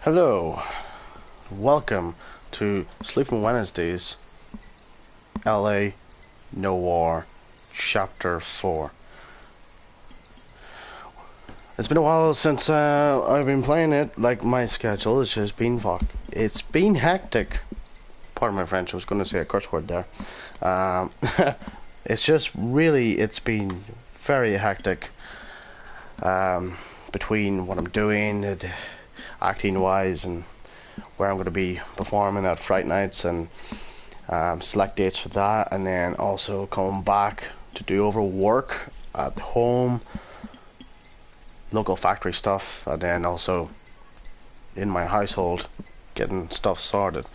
Hello, welcome to Sleeping Wednesdays, A Noire Chapter 4. It's been a while since I've been playing it. Like, my schedule has just been it's been hectic. Pardon my French, I was going to say a curse word there. It's been very hectic between what I'm doing and acting wise and where I'm going to be performing at Fright Nights and select dates for that, and then also coming back to do over work at home, local factory stuff, and then also in my household getting stuff sorted.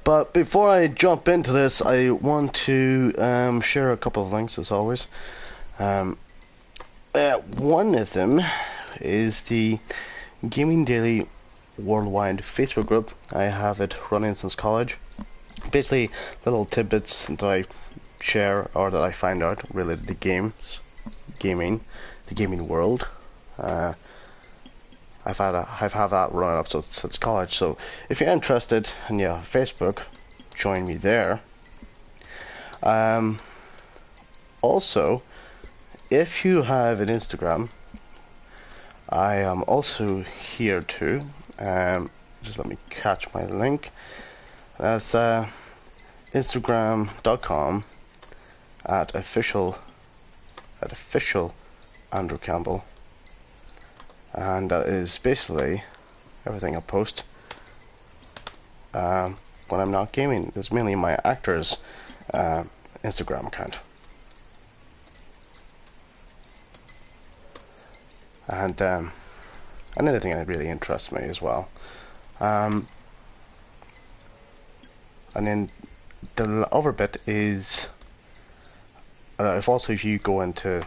But before I jump into this, I want to share a couple of links as always. One of them is the Gaming Daily Worldwide Facebook group. I have it running since college. Basically, little tidbits that I share or that I find out related to the gaming world. I've had that running up since college. So if you're interested and you have Facebook, join me there. Also, if you have an Instagram, I am also here too. Just let me catch my link. That's Instagram.com at official Andrew Campbell, and that is basically everything I post when I'm not gaming. It's mainly my actor's Instagram account. And anything that really interests me as well. And then the other bit is, if you go into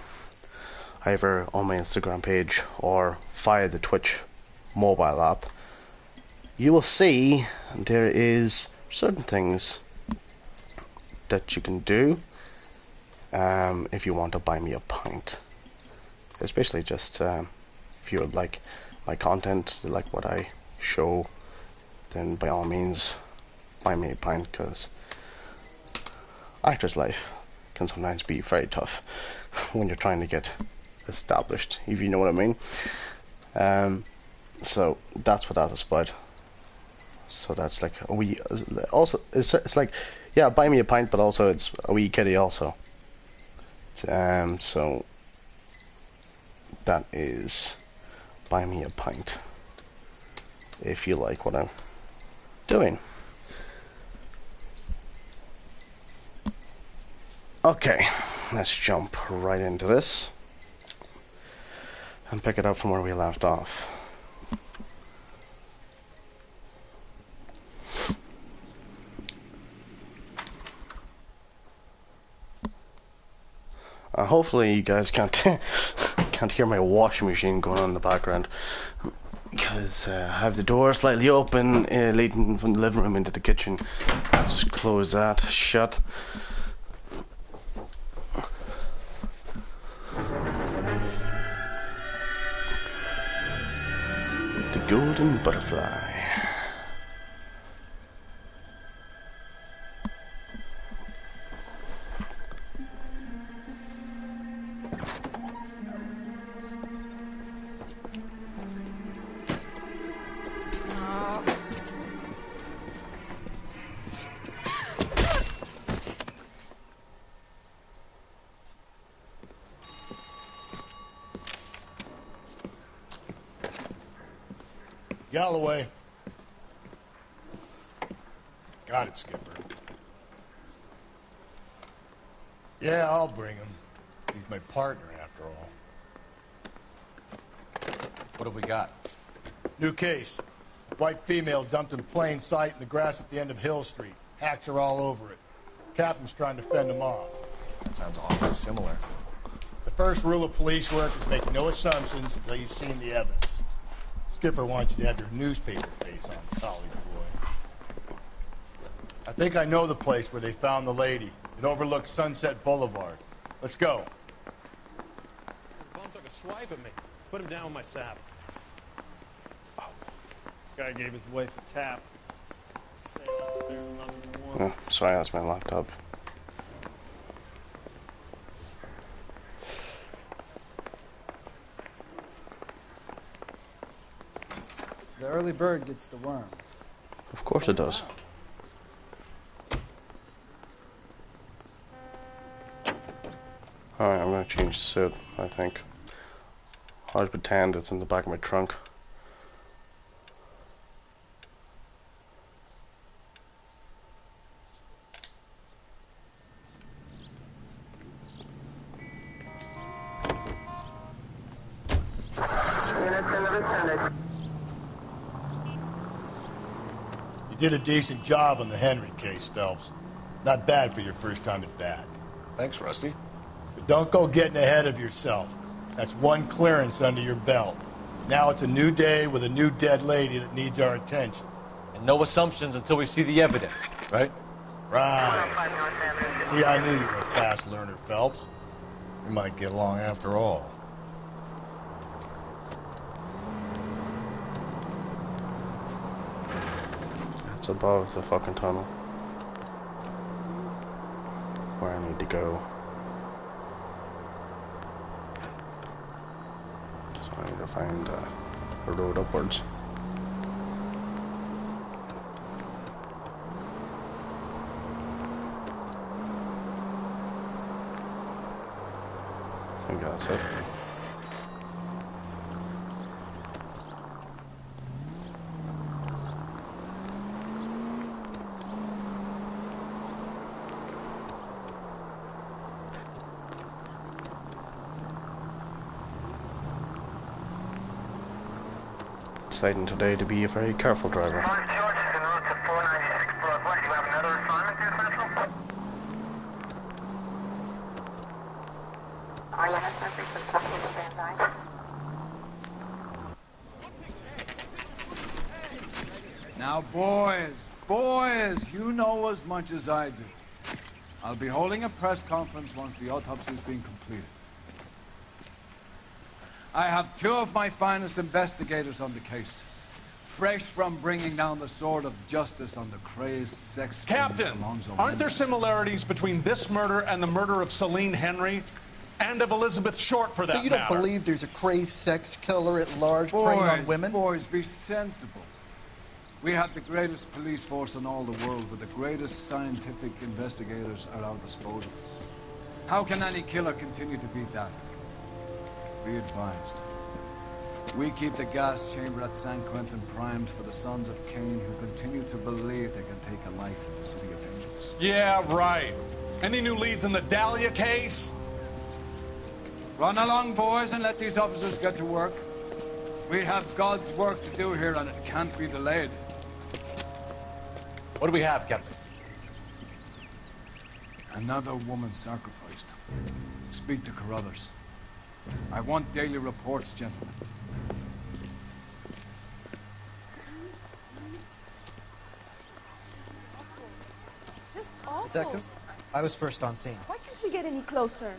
either on my Instagram page or via the Twitch mobile app, you will see there is certain things that you can do if you want to buy me a pint. It's basically just if you would like my content, you like what I show, then by all means buy me a pint, because actor's life can sometimes be very tough when you're trying to get established, if you know what I mean. So that's what that is about. So that's like a wee, also it's like, yeah, buy me a pint, but also it's a wee kitty also. So that is buy me a pint if you like what I'm doing. Okay, let's jump right into this and pick it up from where we left off. Hopefully you guys can't hear my washing machine going on in the background, because I have the door slightly open, leading from the living room into the kitchen. I'll just close that shut. The golden butterfly. Galloway. Got it, Skipper. Yeah, I'll bring him. He's my partner, after all. What have we got? New case. White female dumped in plain sight in the grass at the end of Hill Street. Hacks are all over it. Captain's trying to fend them off. That sounds awfully similar. The first rule of police work is make no assumptions until you've seen the evidence. Skipper wants you to have your newspaper face on, collie boy. I think I know the place where they found the lady. It overlooks Sunset Boulevard. Let's go. The bum took a swipe at me. Put him down with my saddle. Guy gave his wife a tap. Say less there, nothing more. Oh, sorry, that's my laptop. The early bird gets the worm. Of course it does. Alright, I'm gonna change the suit, I think. I'll pretend it's in the back of my trunk. You did a decent job on the Henry case, Phelps. Not bad for your first time at bat. Thanks, Rusty. But don't go getting ahead of yourself. That's one clearance under your belt. Now it's a new day with a new dead lady that needs our attention. And no assumptions until we see the evidence, right? Right. See, I knew you were a fast learner, Phelps. We might get along after all. It's above the fucking tunnel. Where I need to go. So I need to find a road upwards. I think that's it. Deciding today to be a very careful driver. Now, boys, you know as much as I do. I'll be holding a press conference once the autopsy's been completed. I have two of my finest investigators on the case, fresh from bringing down the sword of justice on the crazed sex Captain, Alonzo aren't there Mendes. similarities between this murder and the murder of Celine Henry? And of Elizabeth Short, for that So you don't matter? believe there's a crazed sex killer at large preying on women? Boys, be sensible. We have the greatest police force in all the world with the greatest scientific investigators at our disposal. How can any killer continue to beat that? Be advised. We keep the gas chamber at San Quentin primed for the sons of Cain who continue to believe they can take a life in the city of angels. Yeah, right. Any new leads in the Dahlia case? Run along, boys, and let these officers get to work. We have God's work to do here, and it can't be delayed. What do we have, Captain? Another woman sacrificed. Speak to Carruthers. I want daily reports, gentlemen. Just awful. Detective, I was first on scene. Why can't we get any closer?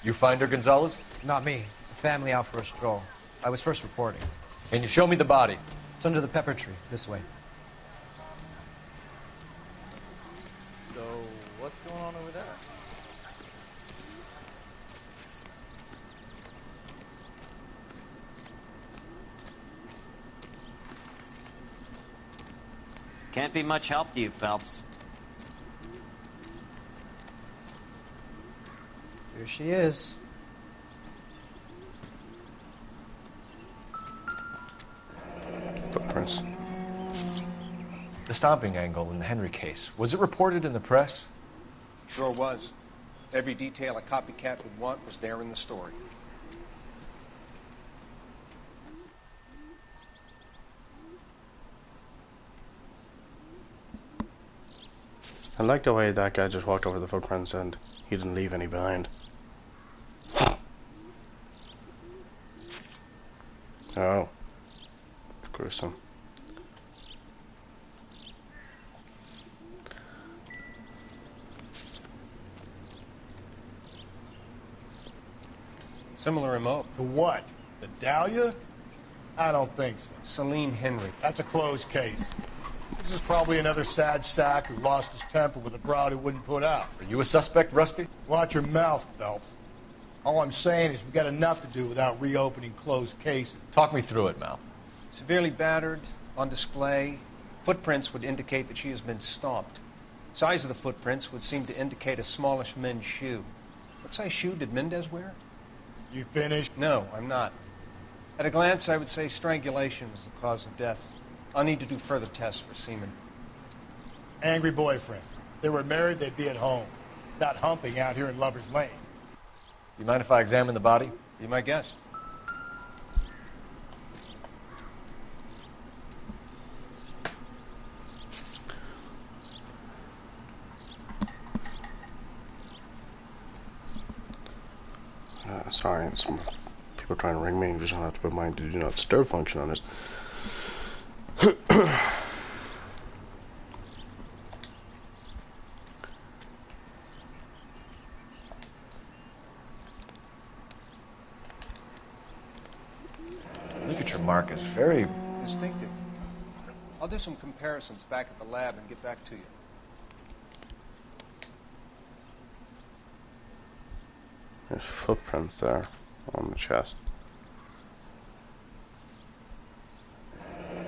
You find her, Gonzalez? Not me. The family out for a stroll. I was first reporting. Can you show me the body? It's under the pepper tree, this way. So, what's going on over there? Can't be much help to you, Phelps. Here she is. Footprints. The stomping angle in the Henry case. Was it reported in the press? Sure was. Every detail a copycat would want was there in the story. I like the way that guy just walked over the footprints and he didn't leave any behind. Oh. Gruesome. Similar remote. To what? The Dahlia? I don't think so. Celine Henry. That's a closed case. This is probably another sad sack who lost his temper with a broad who wouldn't put out. Are you a suspect, Rusty? Watch your mouth, Phelps. All I'm saying is we've got enough to do without reopening closed cases. Talk me through it, Mal. Severely battered, on display. Footprints would indicate that she has been stomped. Size of the footprints would seem to indicate a smallish men's shoe. What size shoe did Mendez wear? You finished? No, I'm not. At a glance, I would say strangulation was the cause of death. I'll need to do further tests for semen. Angry boyfriend. If they were married, they'd be at home. Not humping out here in Lover's Lane. You mind if I examine the body? Be my guest. Sorry, it's people trying to ring me. You just don't have to put my do not disturb function on it. Look at your mark. It's very Distinctive. I'll do some comparisons back at the lab and get back to you. There's footprints there on the chest.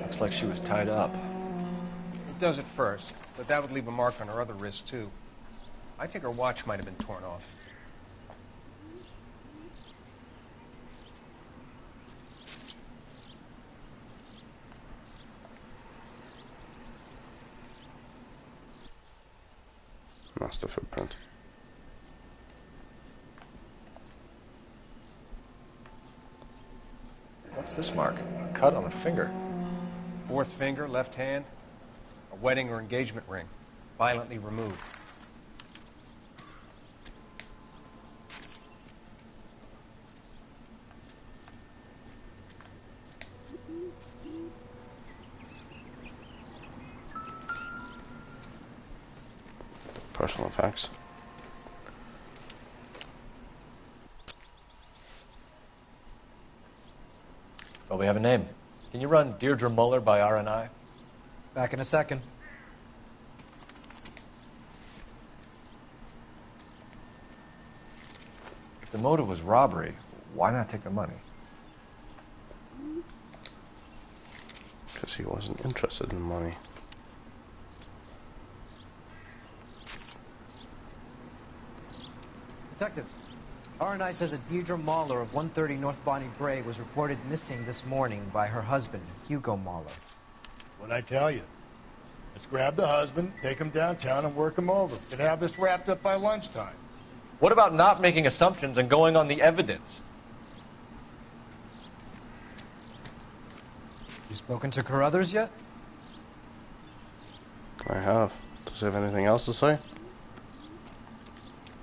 Looks like she was tied up. It does at first, but that would leave a mark on her other wrist, too. I think her watch might have been torn off. That's the footprint. What's this mark? A cut on the finger. Fourth finger, left hand. A wedding or engagement ring. Violently removed. Personal effects. Well, we have a name. Can you run Deirdre Muller by RNI? Back in a second. If the motive was robbery, why not take the money? Because he wasn't interested in money. Detectives, RNI says that Deirdre Mahler of 130 North Bonnie Bray was reported missing this morning by her husband, Hugo Mahler. What'd I tell you? Let's grab the husband, take him downtown, and work him over. Could have this wrapped up by lunchtime. What about not making assumptions and going on the evidence? You spoken to Carruthers yet? I have. Does he have anything else to say?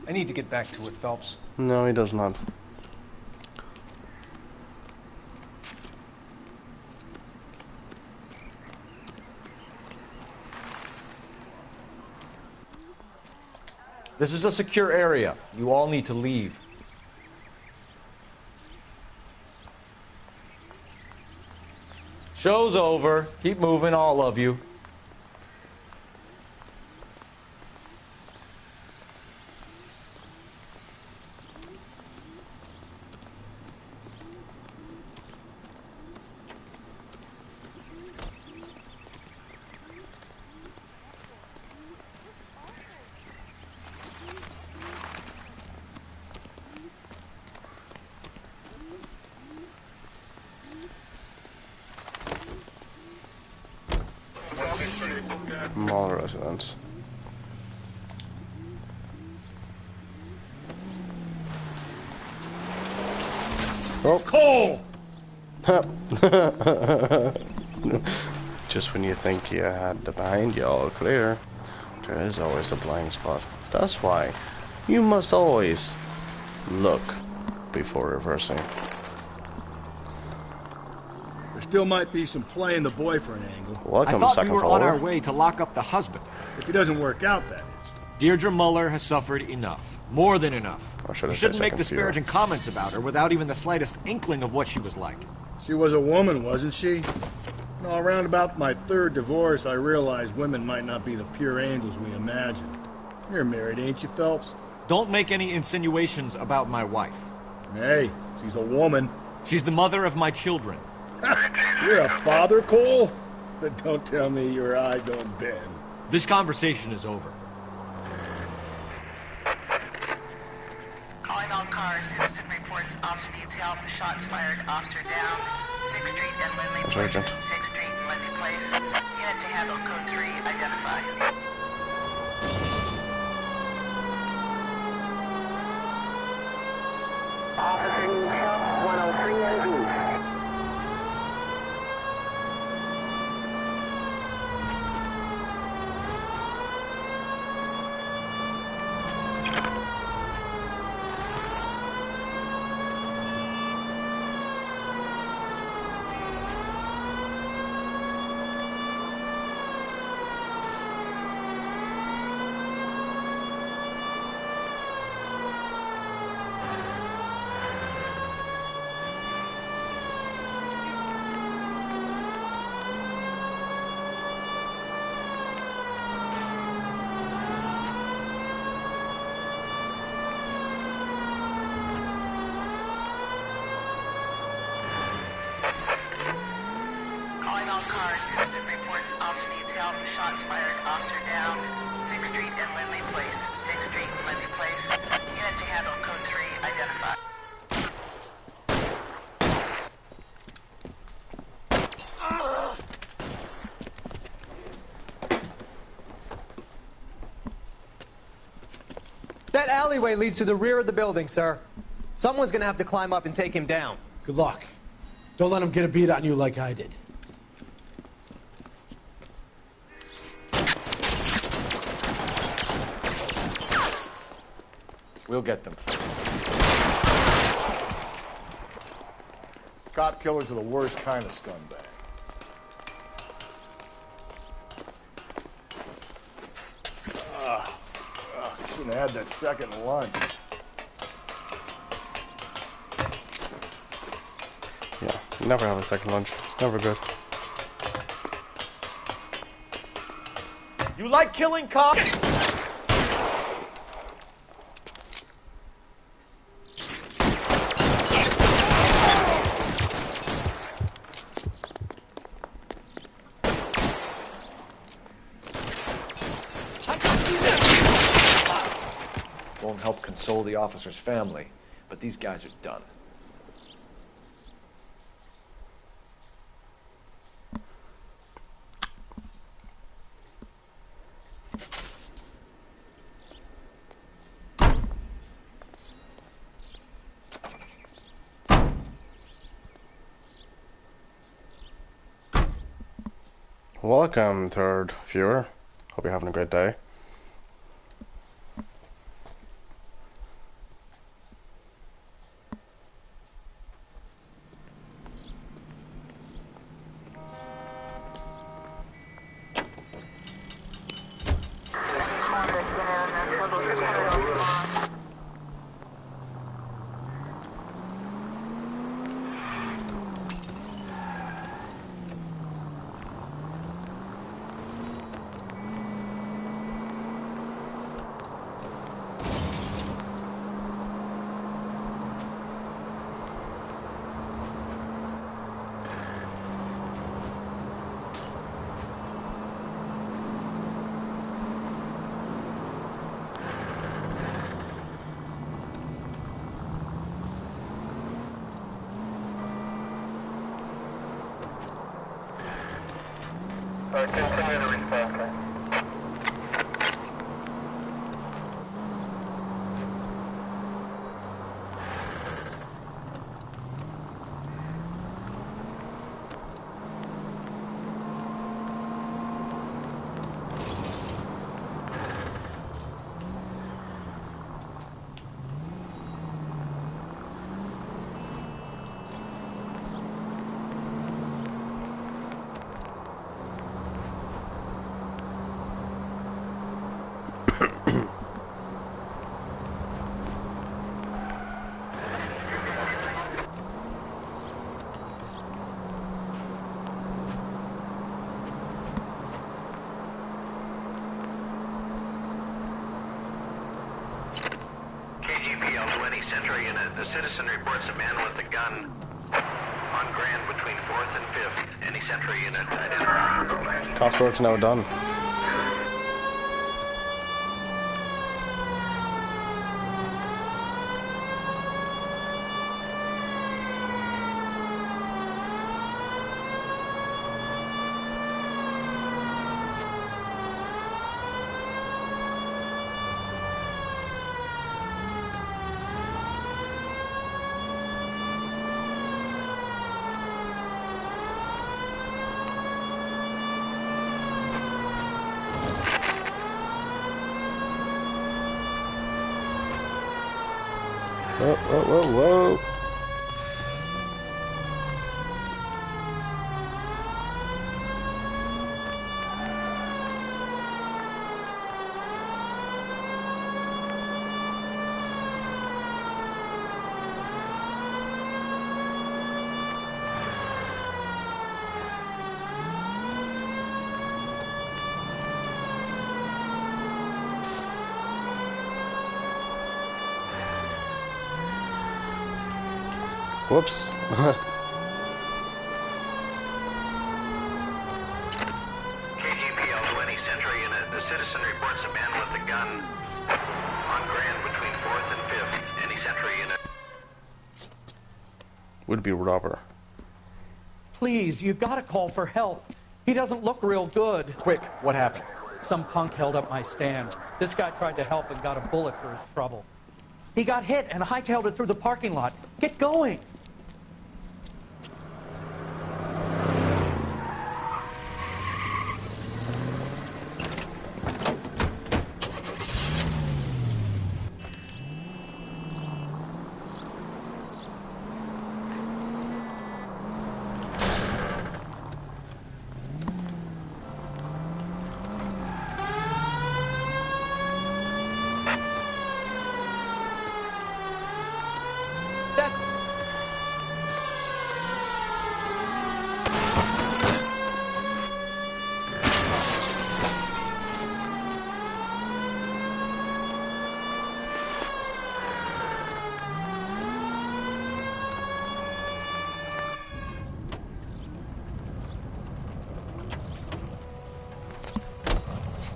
I need to get back to it, Phelps. No, he does not. This is a secure area. You all need to leave. Show's over. Keep moving, all of you. Mall residence. Oh, Cole! Just when you think you had the behind you all clear, there is always a blind spot. That's why you must always look before reversing. There still might be some play in the boyfriend angle. Welcome, I thought second we were floor. on our way to lock up the husband. If it doesn't work out, that is. Deirdre Muller has suffered enough. More than enough. Or should I You say shouldn't make second disparaging comments about her without even the slightest inkling of what she was like. She was a woman, wasn't she? No, around about my third divorce, I realized women might not be the pure angels we imagine. You're married, ain't you, Phelps? Don't make any insinuations about my wife. Hey, she's a woman. She's the mother of my children. You're a father, Cole? Then don't tell me your eye don't bend. This conversation is over. Calling all cars. Citizen reports officer needs help. Shots fired. Officer down. 6th Street and Lindley Place. 6th Street and Lindley Place. Unit to handle code 3. Identify. Officer needs help. 103 NV. Citizen reports officer needs help. Shots fired. Officer down. 6th Street and Lindley Place. 6th Street and Lindley Place. Unit to handle code 3. Identify. That alleyway leads to the rear of the building, sir. Someone's gonna have to climb up and take him down. Good luck. Don't let him get a beat on you like I did. We'll get them. Cop killers are the worst kind of scumbag. Shouldn't have had that second lunch. Yeah, you never have a second lunch. It's never good. You like killing cops? Won't help console the officer's family, but these guys are done. Welcome, third viewer. Hope you're having a great day. Continue the response time. Central Unit. The citizen reports a man with a gun on Grand between 4th and 5th. Any Central Unit identify. Cops work's now done. Whoa, whoa, whoa, whoa. Whoops. KGPL 20 Central Unit. The citizen reports a man with a gun on Grand between 4th and 5th. Any Central Unit. Would be robber. Please, you've got to call for help. He doesn't look real good. Quick, what happened? Some punk held up my stand. This guy tried to help and got a bullet for his trouble. He got hit and hightailed it through the parking lot. Get going!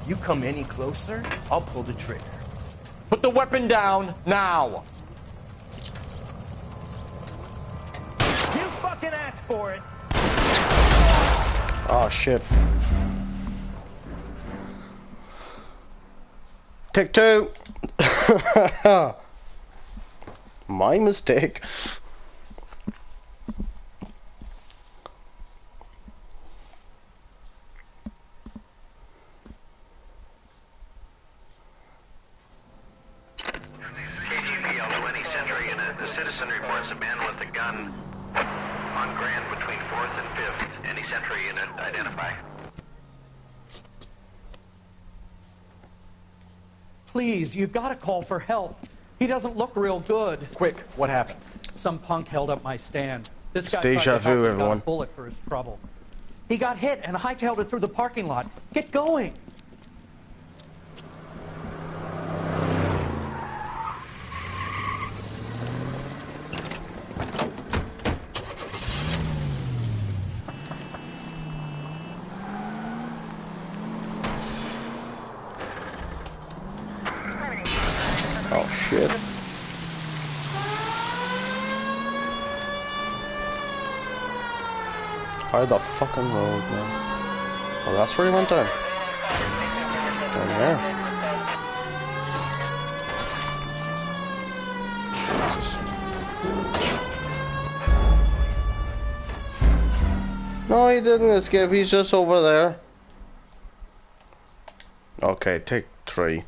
You come any closer, I'll pull the trigger. Put the weapon down, now! You fucking asked for it! Oh shit. Take two. My mistake. KGPL 20 Central Unit. The citizen reports a man with a gun on Grand between 4th and 5th. Any Central Unit identify. Please, you've got to call for help. He doesn't look real good. Quick, what happened? Some punk held up my stand. This guy Deja tried to help vu, and got a everyone. bullet for his trouble. He got hit and hightailed it through the parking lot. Get going! Oh shit. How the fucking road, man? Oh, that's where he went down. Down there. No, he didn't escape. He's just over there. Okay, take 3.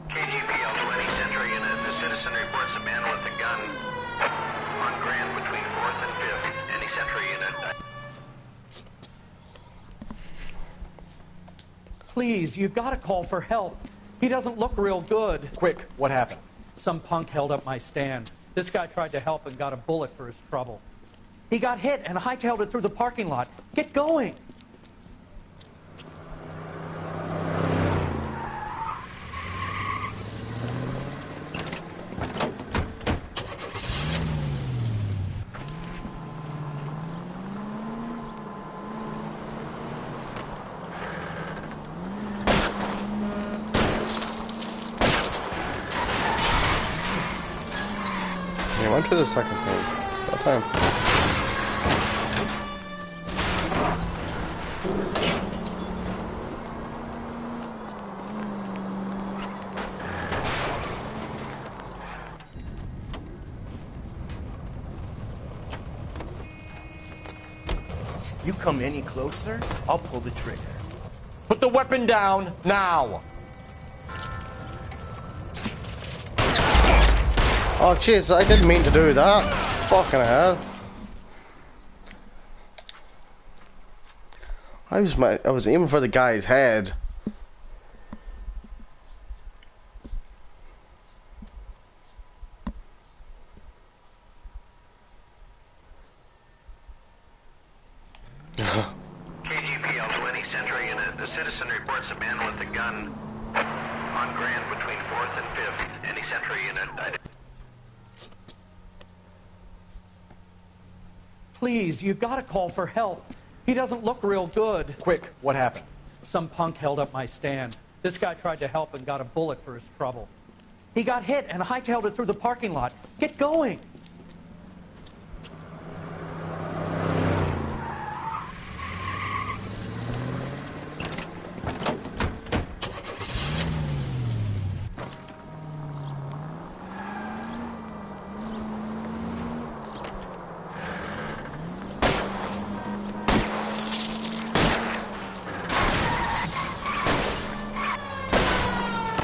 KGPL 20 Central Unit. The citizen reports a man with a gun on Grand between 4th and 5th. Any Central Unit. Please, you've got to call for help. He doesn't look real good. Quick, what happened? Some punk held up my stand. This guy tried to help and got a bullet for his trouble. He got hit and hightailed it through the parking lot. Get going! Yeah, went to the second thing. That time. You come any closer, I'll pull the trigger. Put the weapon down now. Oh jeez, I didn't mean to do that. Fucking hell. I was aiming for the guy's head. KGPL 20 Century Unit. The citizen reports a man with a gun on Grand between 4th and 5th. Any Century Unit. Please, you gotta call for help. He doesn't look real good. Quick, what happened? Some punk held up my stand. This guy tried to help and got a bullet for his trouble. He got hit and hightailed it through the parking lot. Get going!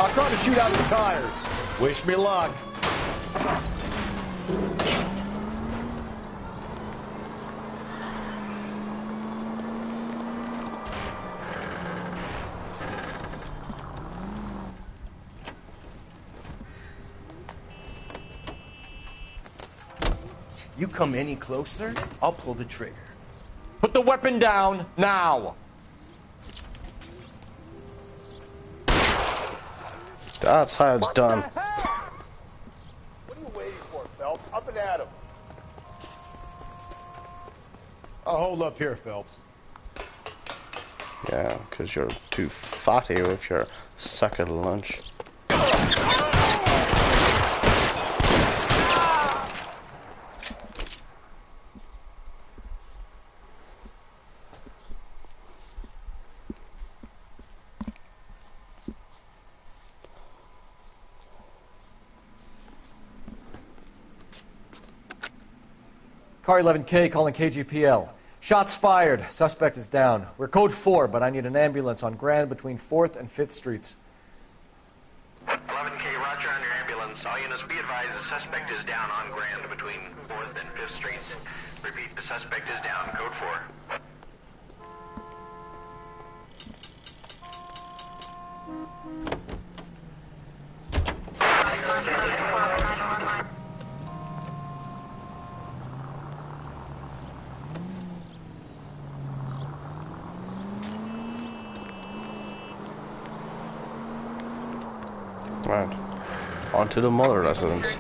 I'll try to shoot out his tires. Wish me luck. You come any closer, I'll pull the trigger. Put the weapon down now. That's how it's done. What are you waiting for, Phelps? Up and at him. I'll hold up here, Phelps. Yeah, because you're too fatty with your second lunch. Car 11K calling KGPL. Shots fired. Suspect is down. We're code 4, but I need an ambulance on Grand between 4th and 5th Streets. 11K, roger on your ambulance. All units be advised the suspect is down on Grand between 4th and 5th Streets. Repeat, the suspect is down. Code 4. Right. On to the mother residence.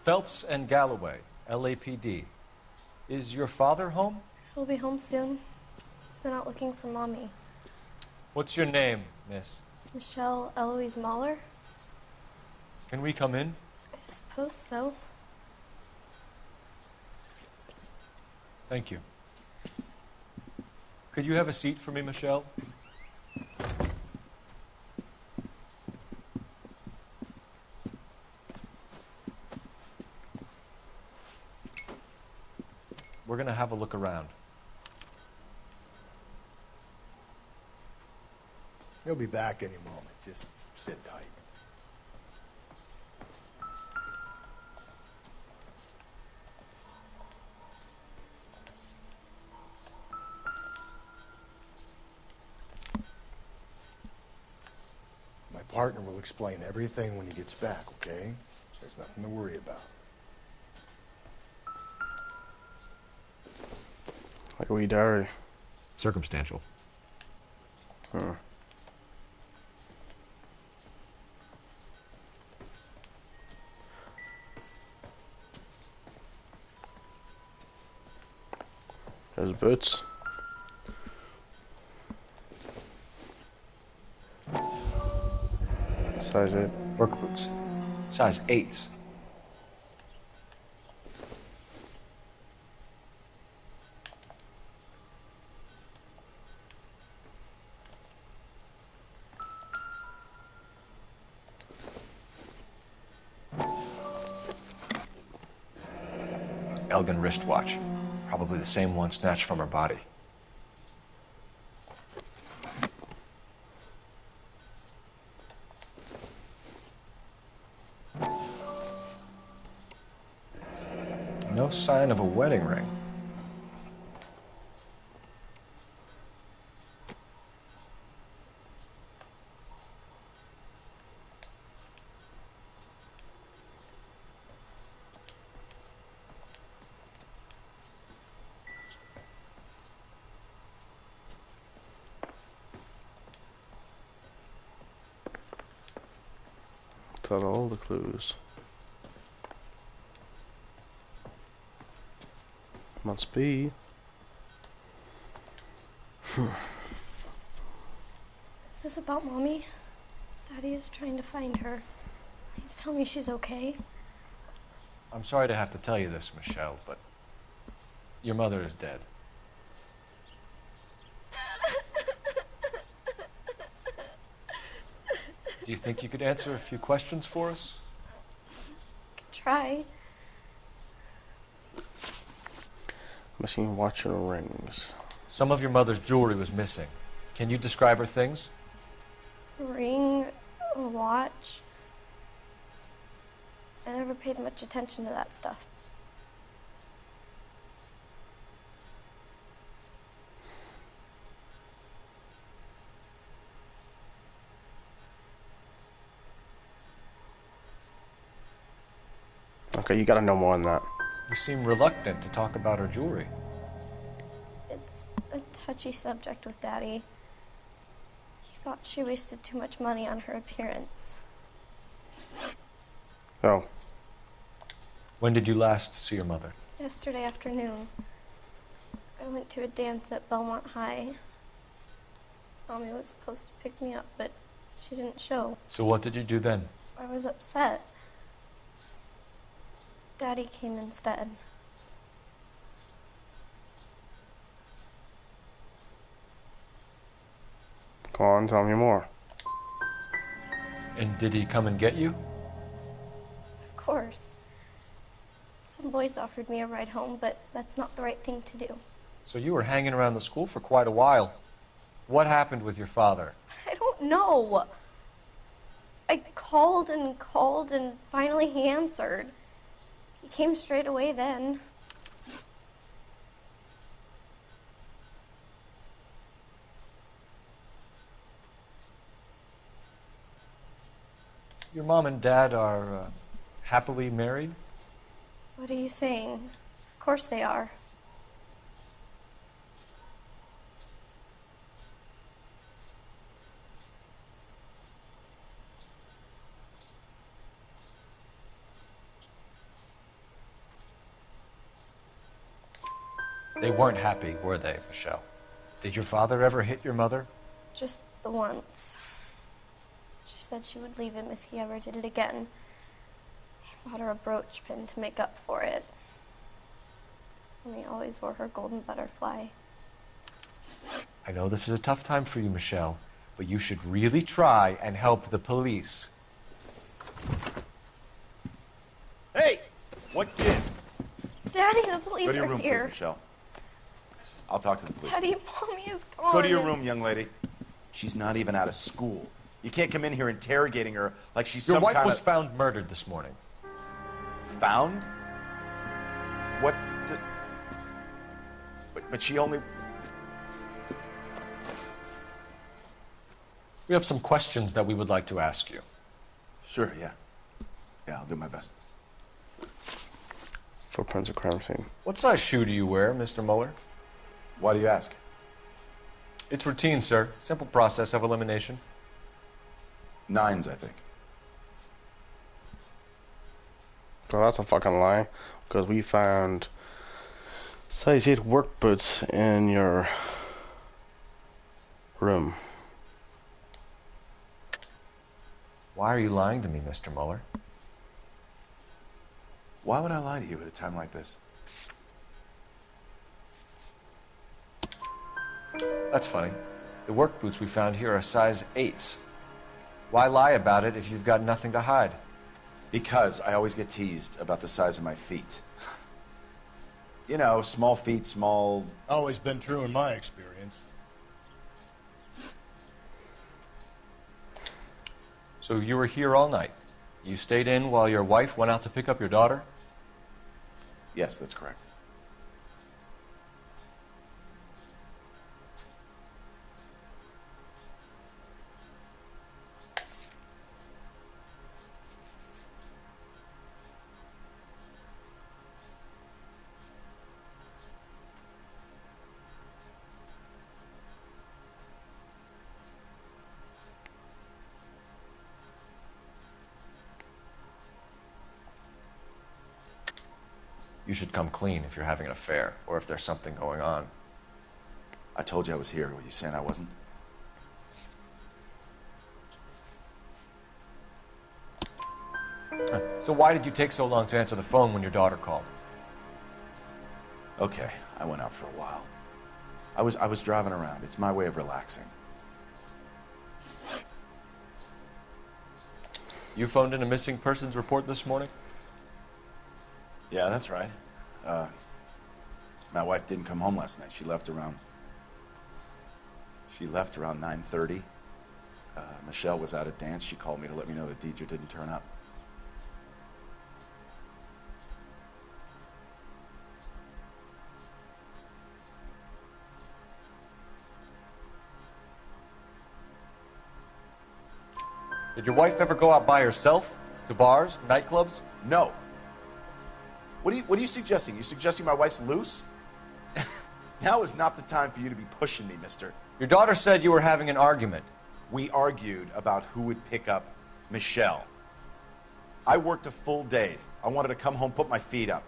Phelps and Galloway, LAPD. Is your father home? He'll be home soon. He's been out looking for Mommy. What's your name, miss? Michelle Eloise Mahler? Can we come in? I suppose so. Thank you. Could you have a seat for me, Michelle? We're going to have a look around. He'll be back any moment. Just sit tight. My partner will explain everything when he gets back, okay? There's nothing to worry about. Like a wee diary. Circumstantial. Huh. There's boots. Size 8. Work boots. Size 8s. Elgin wristwatch. Probably the same one snatched from her body. No sign of a wedding ring. Got all the clues. Must be. Is this about Mommy? Daddy is trying to find her. Please tell me she's okay. I'm sorry to have to tell you this, Michelle, but your mother is dead. Do you think you could answer a few questions for us? Try. Missing watch and rings. Some of your mother's jewelry was missing. Can you describe her things? A ring, a watch. I never paid much attention to that stuff. Okay, you gotta know more than that. You seem reluctant to talk about her jewelry. It's a touchy subject with Daddy. He thought she wasted too much money on her appearance. Oh. When did you last see your mother? Yesterday afternoon, I went to a dance at Belmont High. Mommy was supposed to pick me up, but she didn't show. So what did you do then? I was upset. Daddy came instead. Go on, tell me more. And did he come and get you? Of course. Some boys offered me a ride home, but that's not the right thing to do. So you were hanging around the school for quite a while. What happened with your father? I don't know. I called and finally he answered. He came straight away then. Your mom and dad are happily married? What are you saying? Of course they are. They weren't happy, were they, Michelle? Did your father ever hit your mother? Just the once. She said she would leave him if he ever did it again. He bought her a brooch pin to make up for it. And he always wore her golden butterfly. I know this is a tough time for you, Michelle, but you should really try and help the police. Hey! What gives? Daddy, the police Go to your are room, here. please, Michelle. I'll talk to the police. Daddy, Mommy is gone. Go to your room, young lady. She's not even out of school. You can't come in here interrogating her like she's Your some wife kind was of... found murdered this morning. Found? What? But she only... We have some questions that we would like to ask you. Sure, yeah. Yeah, I'll do my best. Footprints of crime scene. What size shoe do you wear, Mr. Mueller? Why do you ask? It's routine, sir. Simple process of elimination. 9s, I think. Well, that's a fucking lie, because we found size 8 work boots in your room. Why are you lying to me, Mr. Mueller? Why would I lie to you at a time like this? That's funny. The work boots we found here are size 8s. Why lie about it if you've got nothing to hide? Because I always get teased about the size of my feet. You know, small feet, small... Always been true in my experience. So you were here all night. You stayed in while your wife went out to pick up your daughter? Yes, that's correct. You should come clean if you're having an affair, or if there's something going on. I told you I was here. Were you saying I wasn't? So why did you take so long to answer the phone when your daughter called? Okay, I went out for a while. I was driving around. It's my way of relaxing. You phoned in a missing persons report this morning? Yeah, that's right. My wife didn't come home last night. She left around 9:30. Michelle was out at dance. She called me to let me know that Deidre didn't turn up. Did your wife ever go out by herself? To bars, nightclubs? No. What are you suggesting? You suggesting my wife's loose? Now is not the time for you to be pushing me, mister. Your daughter said you were having an argument. We argued about who would pick up Michelle. I worked a full day. I wanted to come home, put my feet up.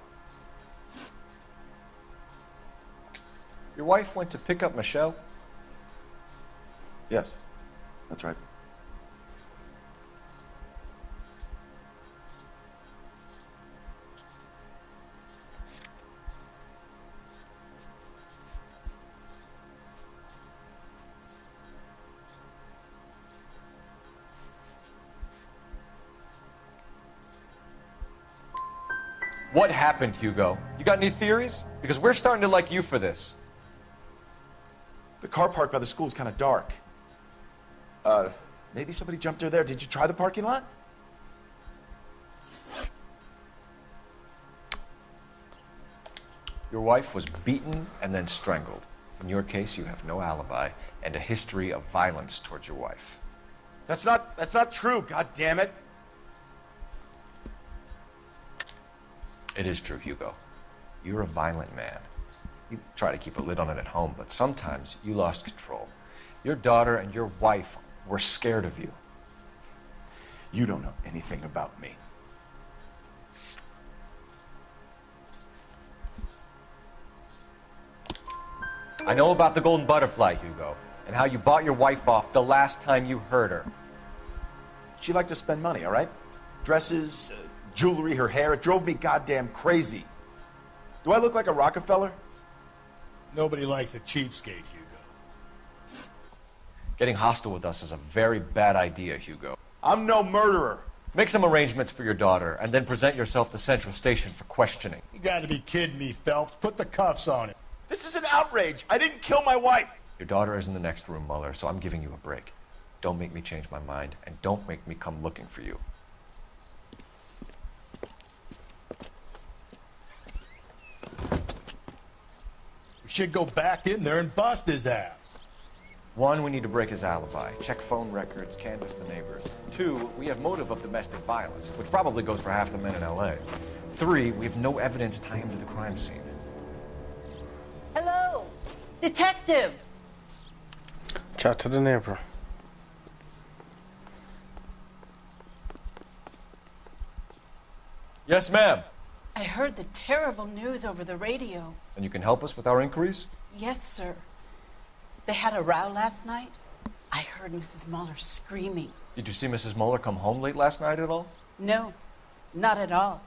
Your wife went to pick up Michelle? Yes, that's right. What happened, Hugo? You got any theories? Because we're starting to like you for this. The car park by the school is kind of dark. Maybe somebody jumped her there. Did you try the parking lot? Your wife was beaten and then strangled. In your case, you have no alibi and a history of violence towards your wife. That's not true, god damn it. It is true, Hugo. You're a violent man. You try to keep a lid on it at home, but sometimes you lost control. Your daughter and your wife were scared of you. You don't know anything about me. I know about the golden butterfly, Hugo, and how you bought your wife off the last time you heard her. She liked to spend money, all right? Dresses, jewelry, her hair. It drove me goddamn crazy. Do I look like a Rockefeller? Nobody likes a cheapskate, Hugo. Getting hostile with us is a very bad idea, Hugo. I'm no murderer. Make some arrangements for your daughter, and then present yourself to Central Station for questioning. You gotta be kidding me, Phelps. Put the cuffs on him. This is an outrage. I didn't kill my wife. Your daughter is in the next room, Mueller, so I'm giving you a break. Don't make me change my mind, and don't make me come looking for you. We should go back in there and bust his ass. 1, we need to break his alibi. Check phone records, canvass the neighbors. 2, we have motive of domestic violence, which probably goes for half the men in L.A. 3, we have no evidence tying him to the crime scene. Hello, detective. Chat to the neighbor. Yes, ma'am. I heard the terrible news over the radio. And you can help us with our inquiries? Yes, sir. They had a row last night. I heard Mrs. Mueller screaming. Did you see Mrs. Mueller come home late last night at all? No, not at all.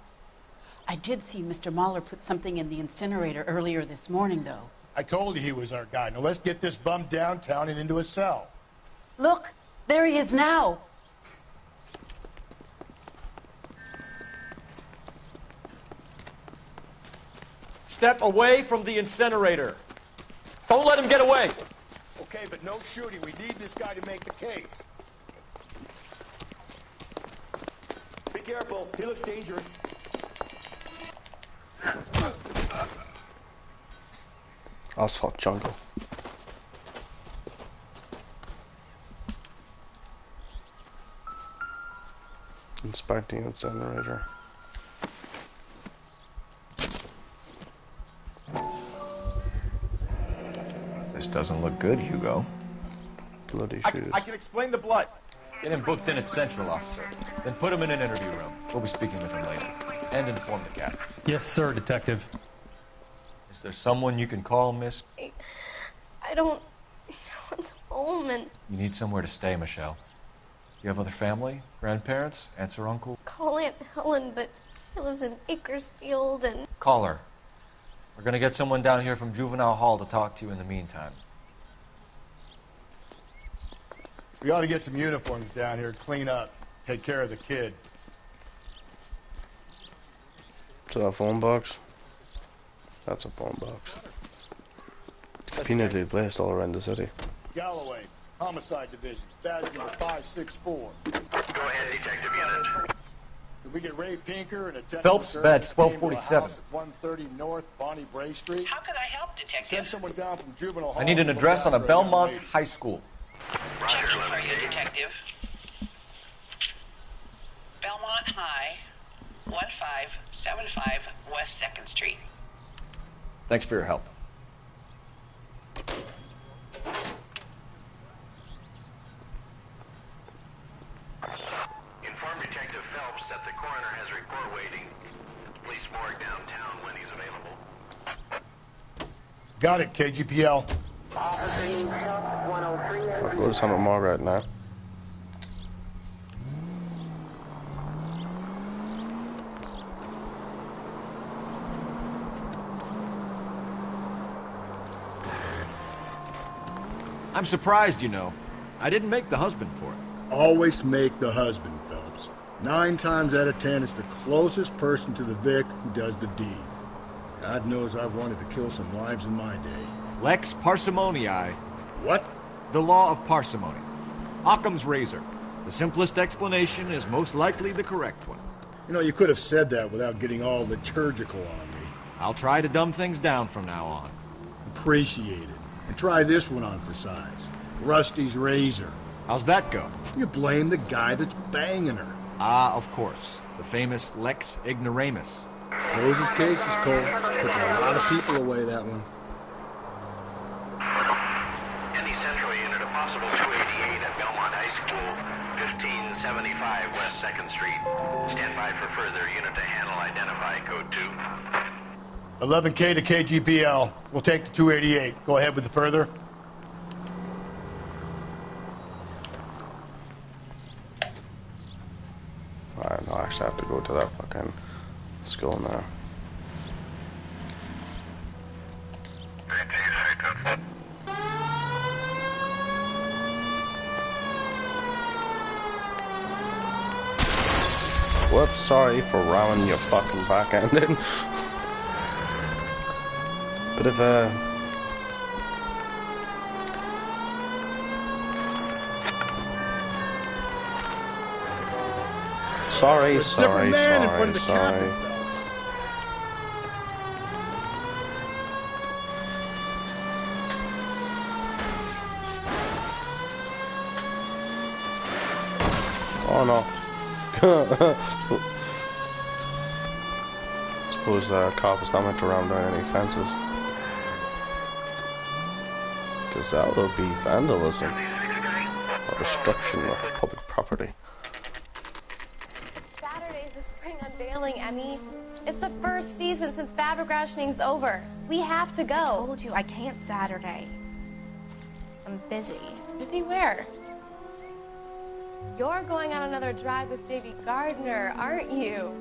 I did see Mr. Mueller put something in the incinerator earlier this morning, though. I told you he was our guy. Now let's get this bum downtown and into a cell. Look, there he is now. Step away from the incinerator. Don't let him get away. Okay, but no shooting. We need this guy to make the case. Be careful. He looks dangerous. Asphalt jungle. Inspecting incinerator. This doesn't look good, Hugo. Bloody shoes. I can explain the blood. Get him booked in at Central, officer. Then put him in an interview room. We'll be speaking with him later. And inform the captain. Yes, sir, detective. Is there someone you can call, miss? I don't... No one's home and... You need somewhere to stay, Michelle. You have other family? Grandparents? Aunts or uncle? Call Aunt Helen, but she lives in Bakersfield and... Call her. We're gonna get someone down here from Juvenile Hall to talk to you in the meantime. We ought to get some uniforms down here, clean up, take care of the kid. Is that a phone box? That's a phone box. Conveniently placed all around the city. Galloway, Homicide Division, badge number 564. Go ahead, Detective Unit. Did we get Ray Pinker and a technical Phelps, badge service team to a 1247. house at 130 North Bonnie Bray Street? How can I help, Detective? Send someone down from Juvenile Hall. I need an to look address on a after young Belmont lady. High School. Checking for you, Detective. Belmont High, 1575 West 2nd Street. Thanks for your help. Inform Detective Phelps that the coroner has a report waiting at the police morgue downtown when he's available. Got it, KGPL. I'll go to Summit Mall right now. I'm surprised, you know. I didn't make the husband for it. Always make the husband, Phelps. 9 times out of 10, it's the closest person to the Vic who does the deed. God knows I've wanted to kill some lives in my day. Lex parsimoniae. What? The law of parsimony. Occam's razor. The simplest explanation is most likely the correct one. You know, you could have said that without getting all liturgical on me. I'll try to dumb things down from now on. Appreciate it. And try this one on for size. Rusty's razor. How's that go? You blame the guy that's banging her. Ah, of course. The famous Lex ignoramus. Closes cases, Cole. Puts a lot of people away, that one. Any Central Unit, a possible 288 at Belmont High School, 1575 West 2nd Street. Stand by for further. Unit to handle, identify code 2. 11K to KGPL. We'll take the 288. Go ahead with the further. Alright, no, I actually have to go to that fucking school now. Whoops, sorry for ramming your fucking back end in. Bit of a... Sorry. Oh no. Suppose the cop is not meant to ram down any fences. Because that would be vandalism or destruction of public property. Saturday's the spring unveiling, Emmy. It's the first season since fabric rationing's over. We have to go. I told you I can't Saturday. I'm busy. Busy where? You're going on another drive with Davy Gardner, aren't you?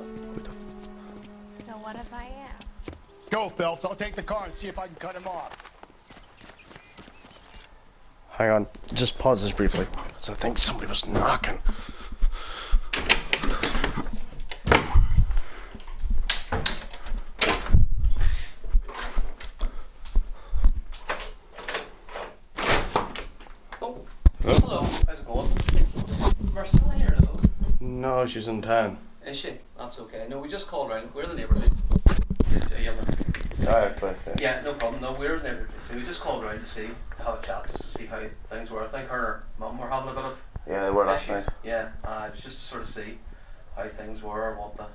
So what if I am? Go, Phelps. I'll take the car and see if I can cut him off. Hang on, just pause this briefly, because I think somebody was knocking. Hello, how's it going? Marcella here, though? No, she's in town. Is she? That's okay. No, we just called round. We're the neighbourhood. Yeah, no problem. No, we're the neighbourhood. So we just called round to see, to have a chat, just to see how things were. I think her and her mum were having a bit of Yeah, they were last issues. night. Yeah, it was just to sort of see how things were, what the...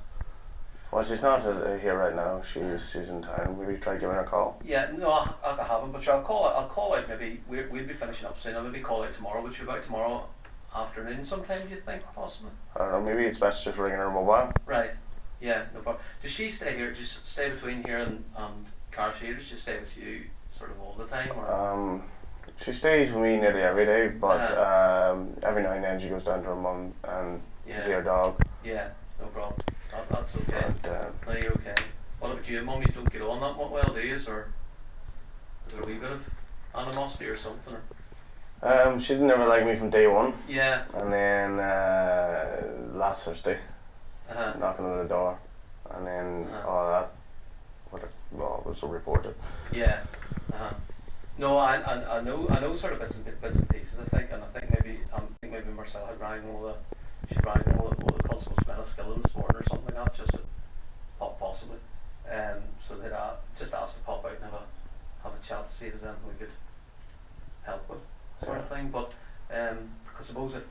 Well, she's not here right now. She's in town. Maybe try giving her a call. Yeah, no, I haven't, but sure, I'll call out maybe, we'll be finishing up soon. I'll maybe call out tomorrow. Would you about tomorrow afternoon sometime, do you think, possibly? I don't know, maybe it's best just ringing her mobile. Right, yeah, no problem. Does she stay here, just stay between here and Carshie, or does she stay with you sort of all the time? Or? She stays with me nearly every day, but every now and then she goes down to her mum and to see her dog. Yeah, no problem. That's okay. No, you're okay. What about you, mum? You don't get on that well, do you? Or is there a wee bit of animosity or something? Or? She didn't ever like me from day one. Yeah. And then last Thursday, knocking on the door, and then all that, was reported. Yeah. No, I know sort of bits and pieces. I think maybe Marcella had rang all the constables men of skill this morning or something like that, just to, possibly. So they'd just asked to pop out and have a chat to see if there's anything we could help with, sort of thing. But I suppose if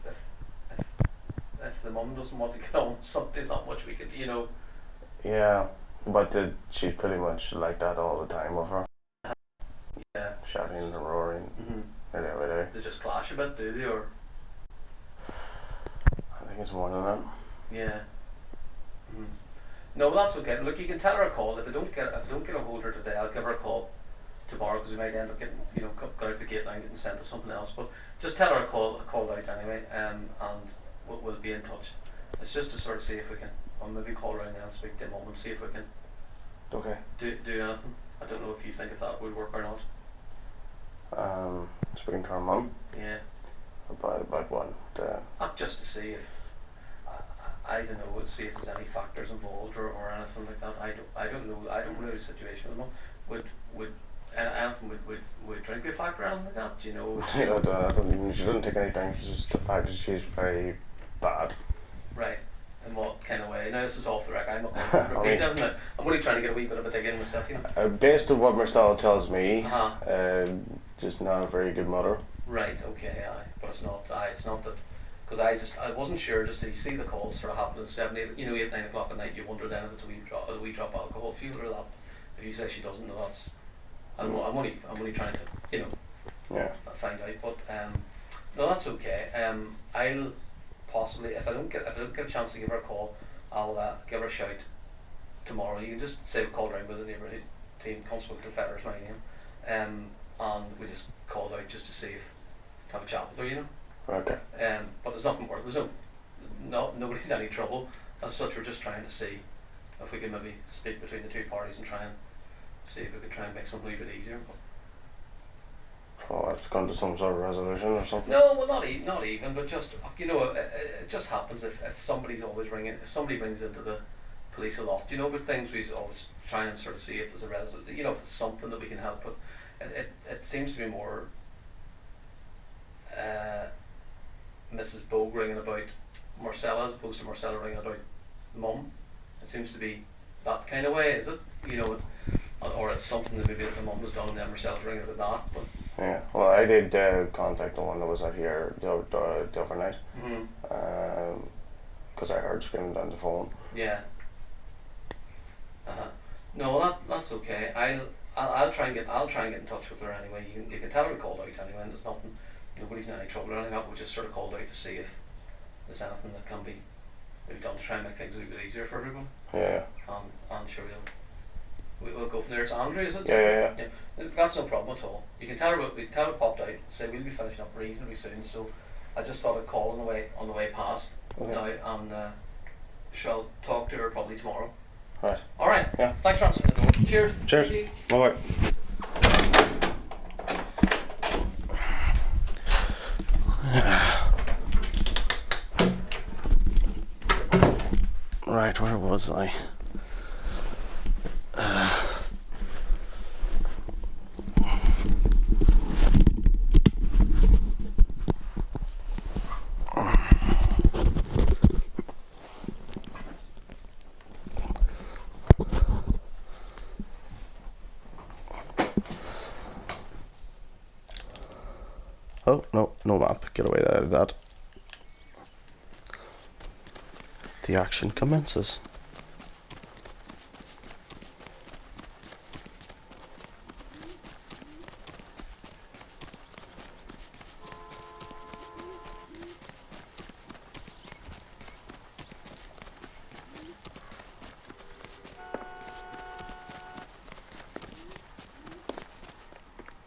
the mum doesn't want to get on something, there's not much we could, Yeah, but she's pretty much like that all the time with her. Yeah. Shouting and roaring. Every day. They just clash a bit, do they, or? I think it's more than that. Yeah. No, that's okay. Look, you can tell her a call. If I don't get a hold of her today, I'll give her a call tomorrow, because we might end up getting, got out the gate and getting sent to something else. But just tell her a call out anyway, and we'll be in touch. It's just to sort of see if we can, or maybe call around and speak to him and see if we can. Okay. Do anything. I don't know if you think if that would work or not. Speaking to her mum. Yeah. About what? Not just to see if I don't know. See if there's any factors involved or anything like that. I don't know. I don't know the situation with mum. Would anything would drink be a factor or anything like that? Do you know? I don't even. She doesn't take any drinks. It's just the fact that she's very bad. Right. In what kind of way? Now this is off the record. I'm not repeating everything. I'm only trying to get a wee bit of a dig in myself, Based on what Marcella tells me, just not a very good mother. Right. Okay. But it's not. It's not that. Because I wasn't sure. Just to see the calls sort of happening at 7, 8, 9 o'clock at night. You wonder then if it's a wee drop of alcohol fuel or that. If you say she doesn't, no, that's. I'm only trying to find out. But no, that's okay. I'll possibly, if I don't get a chance to give her a call, I'll give her a shout tomorrow. You can just say we called around with the neighbourhood team, Constable Confederate, my name, and we just called out just to see if to have a chat with her, you know. Okay. But there's nothing more. There's nobody's in any trouble as such. We're just trying to see if we can maybe speak between the two parties and try and see if we could try and make something a bit easier. But oh, it's gone to some sort of resolution or something? no, well, not even, but just, you know, it just happens if somebody's always ringing, if somebody rings into the police a lot, you know, with things we always try and sort of see if there's a resolution, you know, if there's something that we can help with. It seems to be more Mrs. Bogue ringing about Marcella as opposed to Marcella ringing about Mum. It seems to be that kind of way, is it? You know, or it's something that maybe the Mum was done and then Marcella's ringing about that. But yeah, well, I did contact the one that was out here the overnight, because I heard screaming down the phone. Yeah. No, that's okay. I'll try and get in touch with her anyway. You can tell her we called out anyway, and there's nothing, nobody's in any trouble or anything. We just sort of called out to see if there's anything that can be maybe done to try and make things a little bit easier for everyone. Yeah. And sure we'll go from there. It's Andrew, is it? Yeah. That's no problem at all. You can tell her we popped out, say we'll be finishing up reasonably soon. So I just thought I'd call on the way past now, and shall talk to her probably tomorrow. Right. All right. Yeah. Thanks for answering the door. Cheers. Cheers. Bye. Right, where was I? Oh, no map. Get away out of that. The action commences.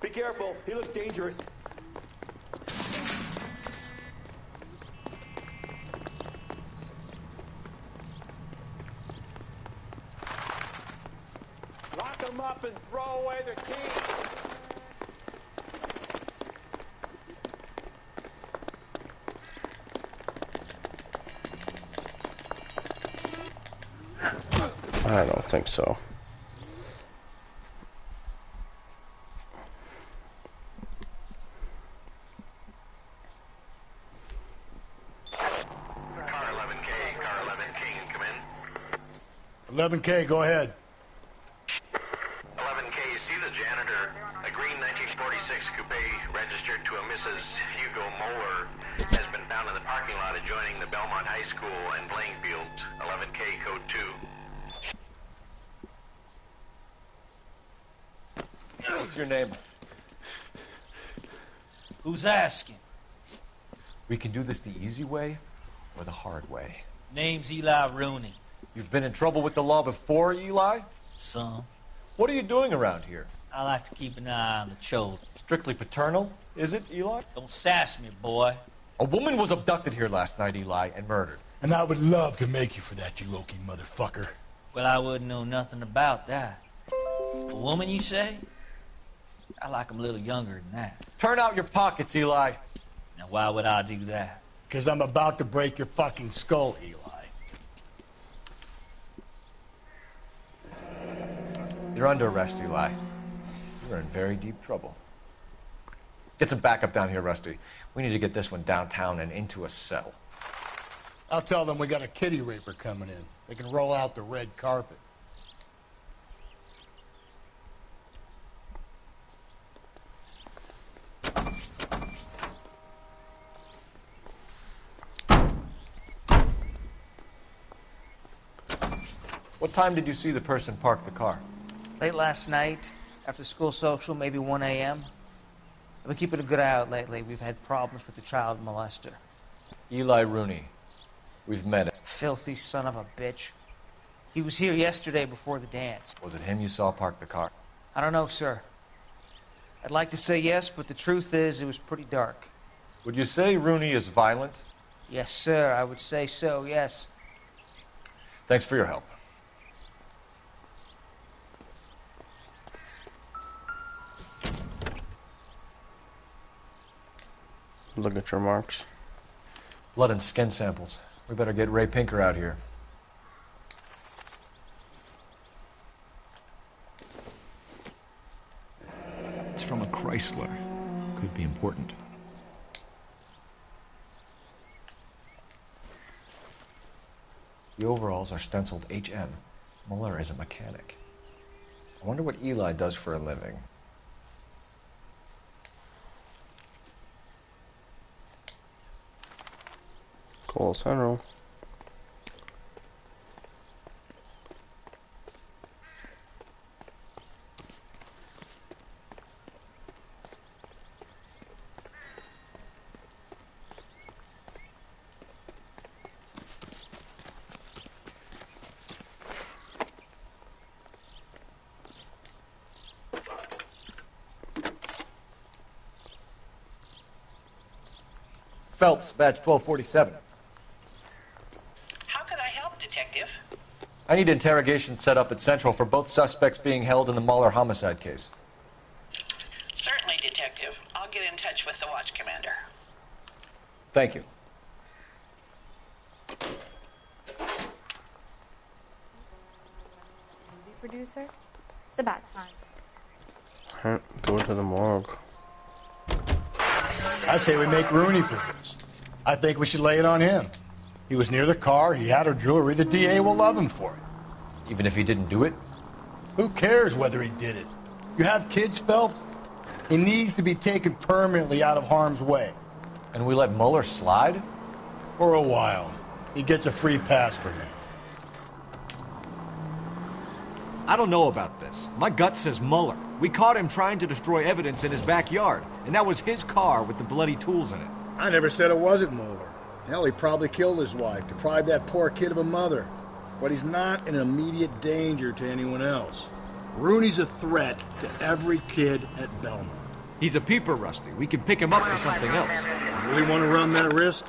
Be careful. He looks dangerous. Lock them up and throw away the key. I don't think so. Car 11K, come in. 11K, go ahead. 11K, see the janitor, a green 1946 coupe registered to a Mrs. Hugo Moeller has been found in the parking lot adjoining the Belmont High School and playing field. 11K, code 2. What's your name? Who's asking? We can do this the easy way or the hard way. Name's Eli Rooney. You've been in trouble with the law before, Eli? Some. What are you doing around here? I like to keep an eye on the children. Strictly paternal, is it, Eli? Don't sass me, boy. A woman was abducted here last night, Eli, and murdered. And I would love to make you for that, you low-key motherfucker. Well, I wouldn't know nothing about that. A woman, you say? I like 'em a little younger than that. Turn out your pockets, Eli. Now, why would I do that? Because I'm about to break your fucking skull, Eli. You're under arrest, Eli. You're in very deep trouble. Get some backup down here, Rusty. We need to get this one downtown and into a cell. I'll tell them we got a kitty raper coming in. They can roll out the red carpet. What time did you see the person park the car? Late last night, after school social, maybe 1 a.m. I've been keeping a good eye out lately. We've had problems with the child molester. Eli Rooney. We've met him. Filthy son of a bitch. He was here yesterday before the dance. Was it him you saw park the car? I don't know, sir. I'd like to say yes, but the truth is it was pretty dark. Would you say Rooney is violent? Yes, sir, I would say so, yes. Thanks for your help. Look at your marks. Blood and skin samples. We better get Ray Pinker out here. It's from a Chrysler. Could be important. The overalls are stenciled HM. Muller is a mechanic. I wonder what Eli does for a living. Call Central. Phelps, badge 1247. How could I help, Detective? I need interrogation set up at Central for both suspects being held in the Muller homicide case. Certainly, Detective. I'll get in touch with the watch commander. Thank you. Movie producer? It's about time. Go to the morgue. I say we make Rooney for this. I think we should lay it on him. He was near the car, he had her jewelry, the DA will love him for it. Even if he didn't do it? Who cares whether he did it? You have kids, Phelps? He needs to be taken permanently out of harm's way. And we let Muller slide? For a while. He gets a free pass for now. I don't know about this. My gut says Muller. We caught him trying to destroy evidence in his backyard, and that was his car with the bloody tools in it. I never said it wasn't Mueller. Hell, he probably killed his wife, deprived that poor kid of a mother. But he's not an immediate danger to anyone else. Rooney's a threat to every kid at Belmont. He's a peeper, Rusty. We can pick him up for something else. You really want to run that risk?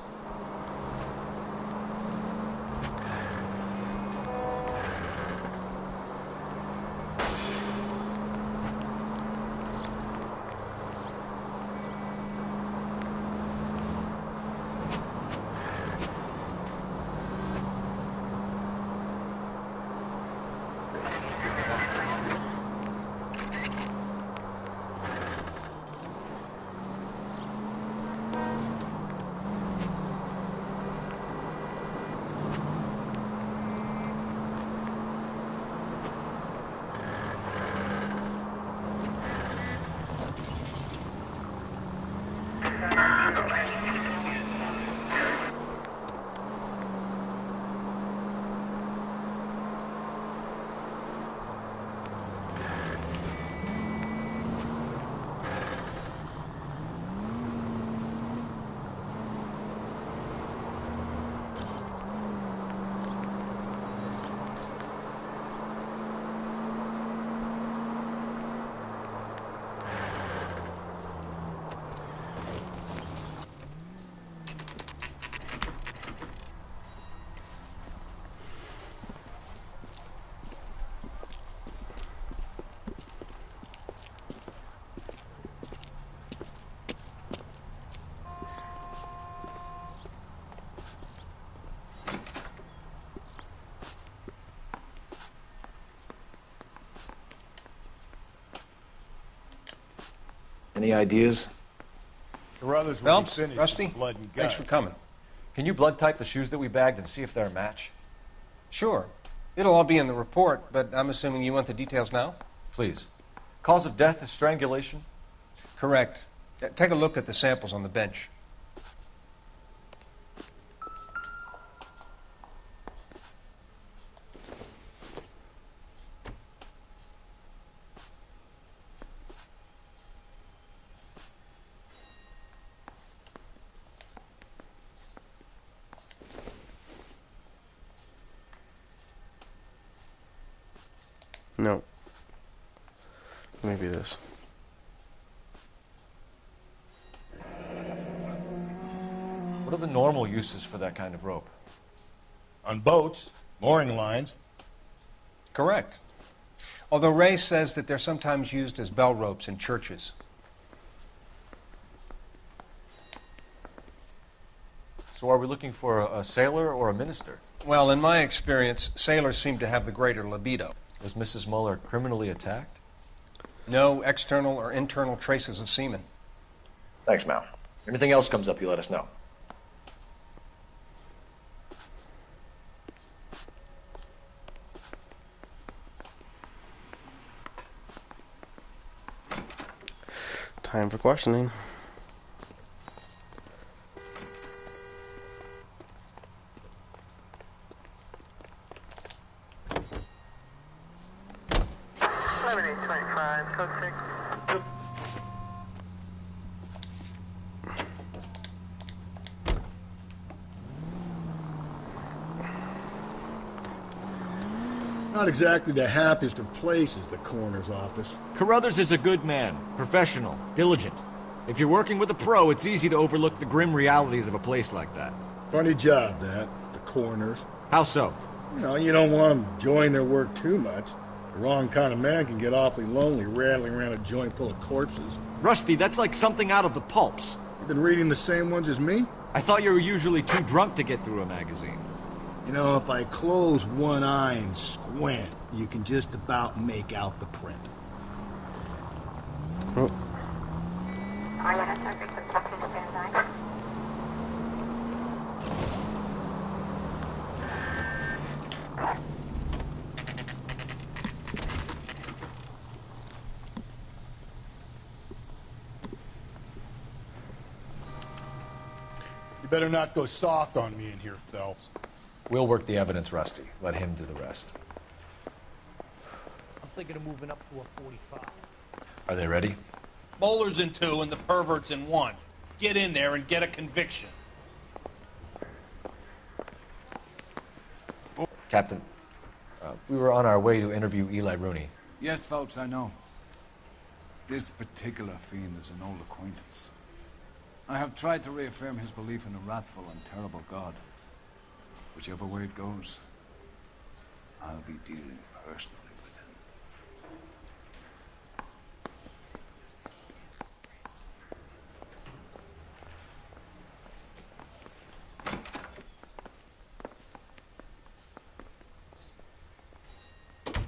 Any ideas? Carruthers will Phelps, be finished Rusty, with blood and guts. thanks for coming. Can you blood type the shoes that we bagged and see if they're a match? Sure. It'll all be in the report, but I'm assuming you want the details now? Please. Cause of death is strangulation? Correct. Take a look at the samples on the bench. No. Maybe this. What are the normal uses for that kind of rope? On boats, mooring lines. Correct. Although Ray says that they're sometimes used as bell ropes in churches. So are we looking for a sailor or a minister? Well, in my experience, sailors seem to have the greater libido. Was Mrs. Muller criminally attacked? No external or internal traces of semen. Thanks, Mal. Anything else comes up, you let us know. Time for questioning. Code 6. Not exactly the happiest of places, the coroner's office. Carruthers is a good man, professional, diligent. If you're working with a pro, it's easy to overlook the grim realities of a place like that. Funny job, that. The coroner's. How so? You don't want them enjoying their work too much. The wrong kind of man can get awfully lonely rattling around a joint full of corpses. Rusty, that's like something out of the pulps. You've been reading the same ones as me? I thought you were usually too drunk to get through a magazine. If I close one eye and squint, you can just about make out the print. Oh. You better not go soft on me in here, Phelps. We'll work the evidence, Rusty. Let him do the rest. I'm thinking of moving up to a 45. Are they ready? Bowler's in 2 and the pervert's in 1. Get in there and get a conviction. Captain, we were on our way to interview Eli Rooney. Yes, Phelps, I know. This particular fiend is an old acquaintance. I have tried to reaffirm his belief in a wrathful and terrible God. Whichever way it goes, I'll be dealing personally with him.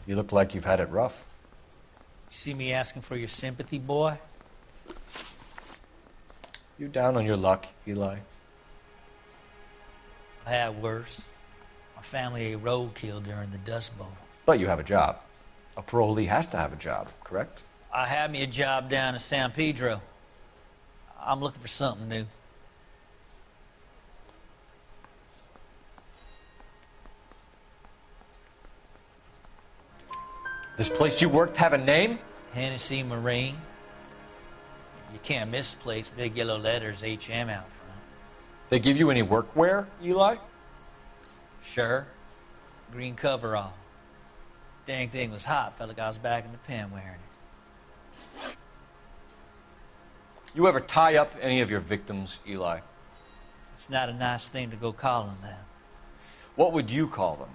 You look like you've had it rough. You see me asking for your sympathy, boy? You down on your luck, Eli? I had worse. My family ate roadkill during the Dust Bowl. But you have a job. A parolee has to have a job, correct? I had me a job down in San Pedro. I'm looking for something new. This place you worked have a name? Hennessy Marine. You can't misplace big yellow letters HM out front. They give you any workwear, Eli? Sure. Green coverall. Dang thing was hot. Felt like I was back in the pen wearing it. You ever tie up any of your victims, Eli? It's not a nice thing to go calling them. What would you call them?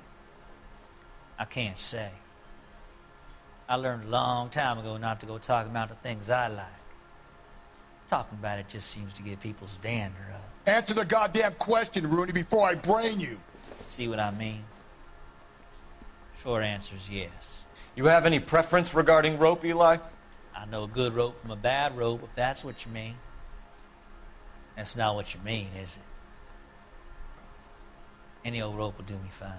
I can't say. I learned a long time ago not to go talking about the things I like. Talking about it just seems to get people's dander up. Answer the goddamn question, Rooney, before I brain you. See what I mean? Short answer is yes. You have any preference regarding rope, Eli? I know a good rope from a bad rope, if that's what you mean. That's not what you mean, is it? Any old rope will do me fine.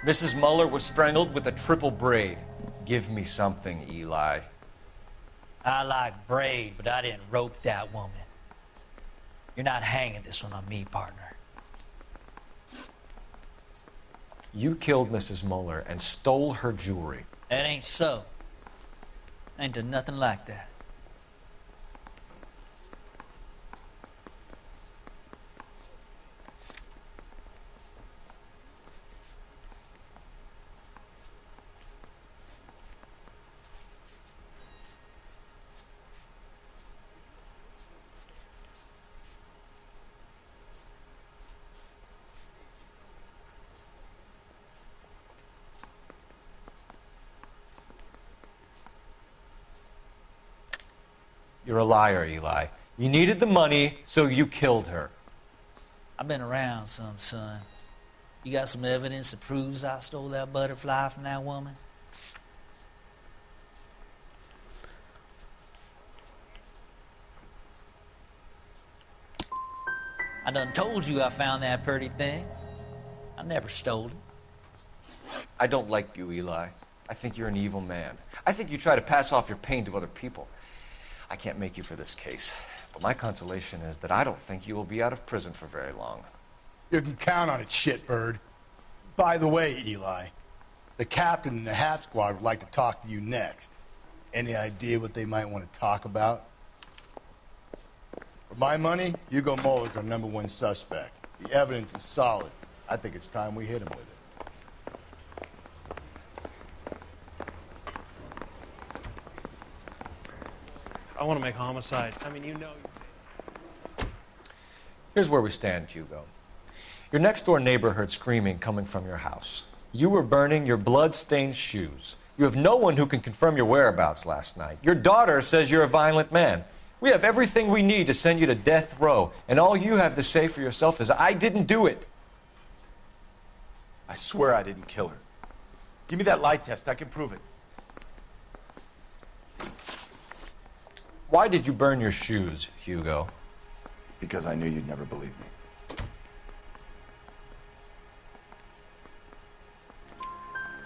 Mrs. Muller was strangled with a triple braid. Give me something, Eli. I like braid, but I didn't rope that woman. You're not hanging this one on me, partner. You killed Mrs. Muller and stole her jewelry. That ain't so. I ain't done nothing like that. You're a liar, Eli. You needed the money, so you killed her. I've been around some, son. You got some evidence that proves I stole that butterfly from that woman? I done told you I found that pretty thing. I never stole it. I don't like you, Eli. I think you're an evil man. I think you try to pass off your pain to other people. I can't make you for this case, but my consolation is that I don't think you will be out of prison for very long. You can count on it, shitbird. By the way, Eli, the captain and the Hat Squad would like to talk to you next. Any idea what they might want to talk about? For my money, Hugo Muller's our #1 suspect. The evidence is solid. I think it's time we hit him with it. I want to make homicide. I mean, you know. Here's where we stand, Hugo. Your next-door neighbor heard screaming coming from your house. You were burning your blood-stained shoes. You have no one who can confirm your whereabouts last night. Your daughter says you're a violent man. We have everything we need to send you to death row, and all you have to say for yourself is, I didn't do it. I swear I didn't kill her. Give me that lie test. I can prove it. Why did you burn your shoes, Hugo? Because I knew you'd never believe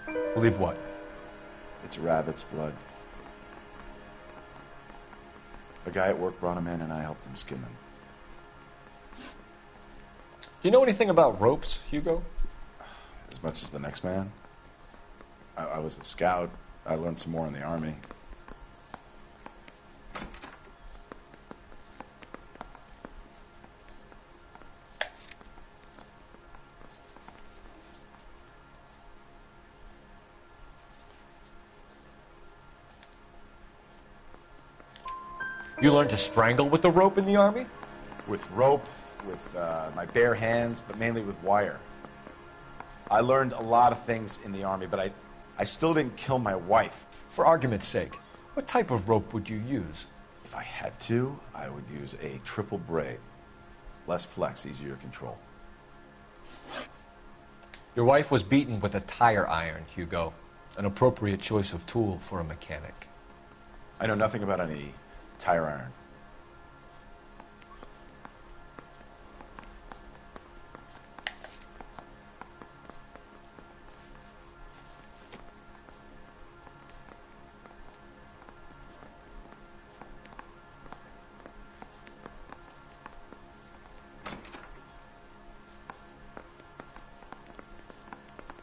me. Believe what? It's rabbit's blood. A guy at work brought him in and I helped him skin them. Do you know anything about ropes, Hugo? As much as the next man. I was a scout. I learned some more in the Army. You learned to strangle with the rope in the Army? With rope, with my bare hands, but mainly with wire. I learned a lot of things in the Army, but I still didn't kill my wife. For argument's sake, what type of rope would you use? If I had to, I would use a triple braid. Less flex, easier to control. Your wife was beaten with a tire iron, Hugo. An appropriate choice of tool for a mechanic. I know nothing about any tire iron.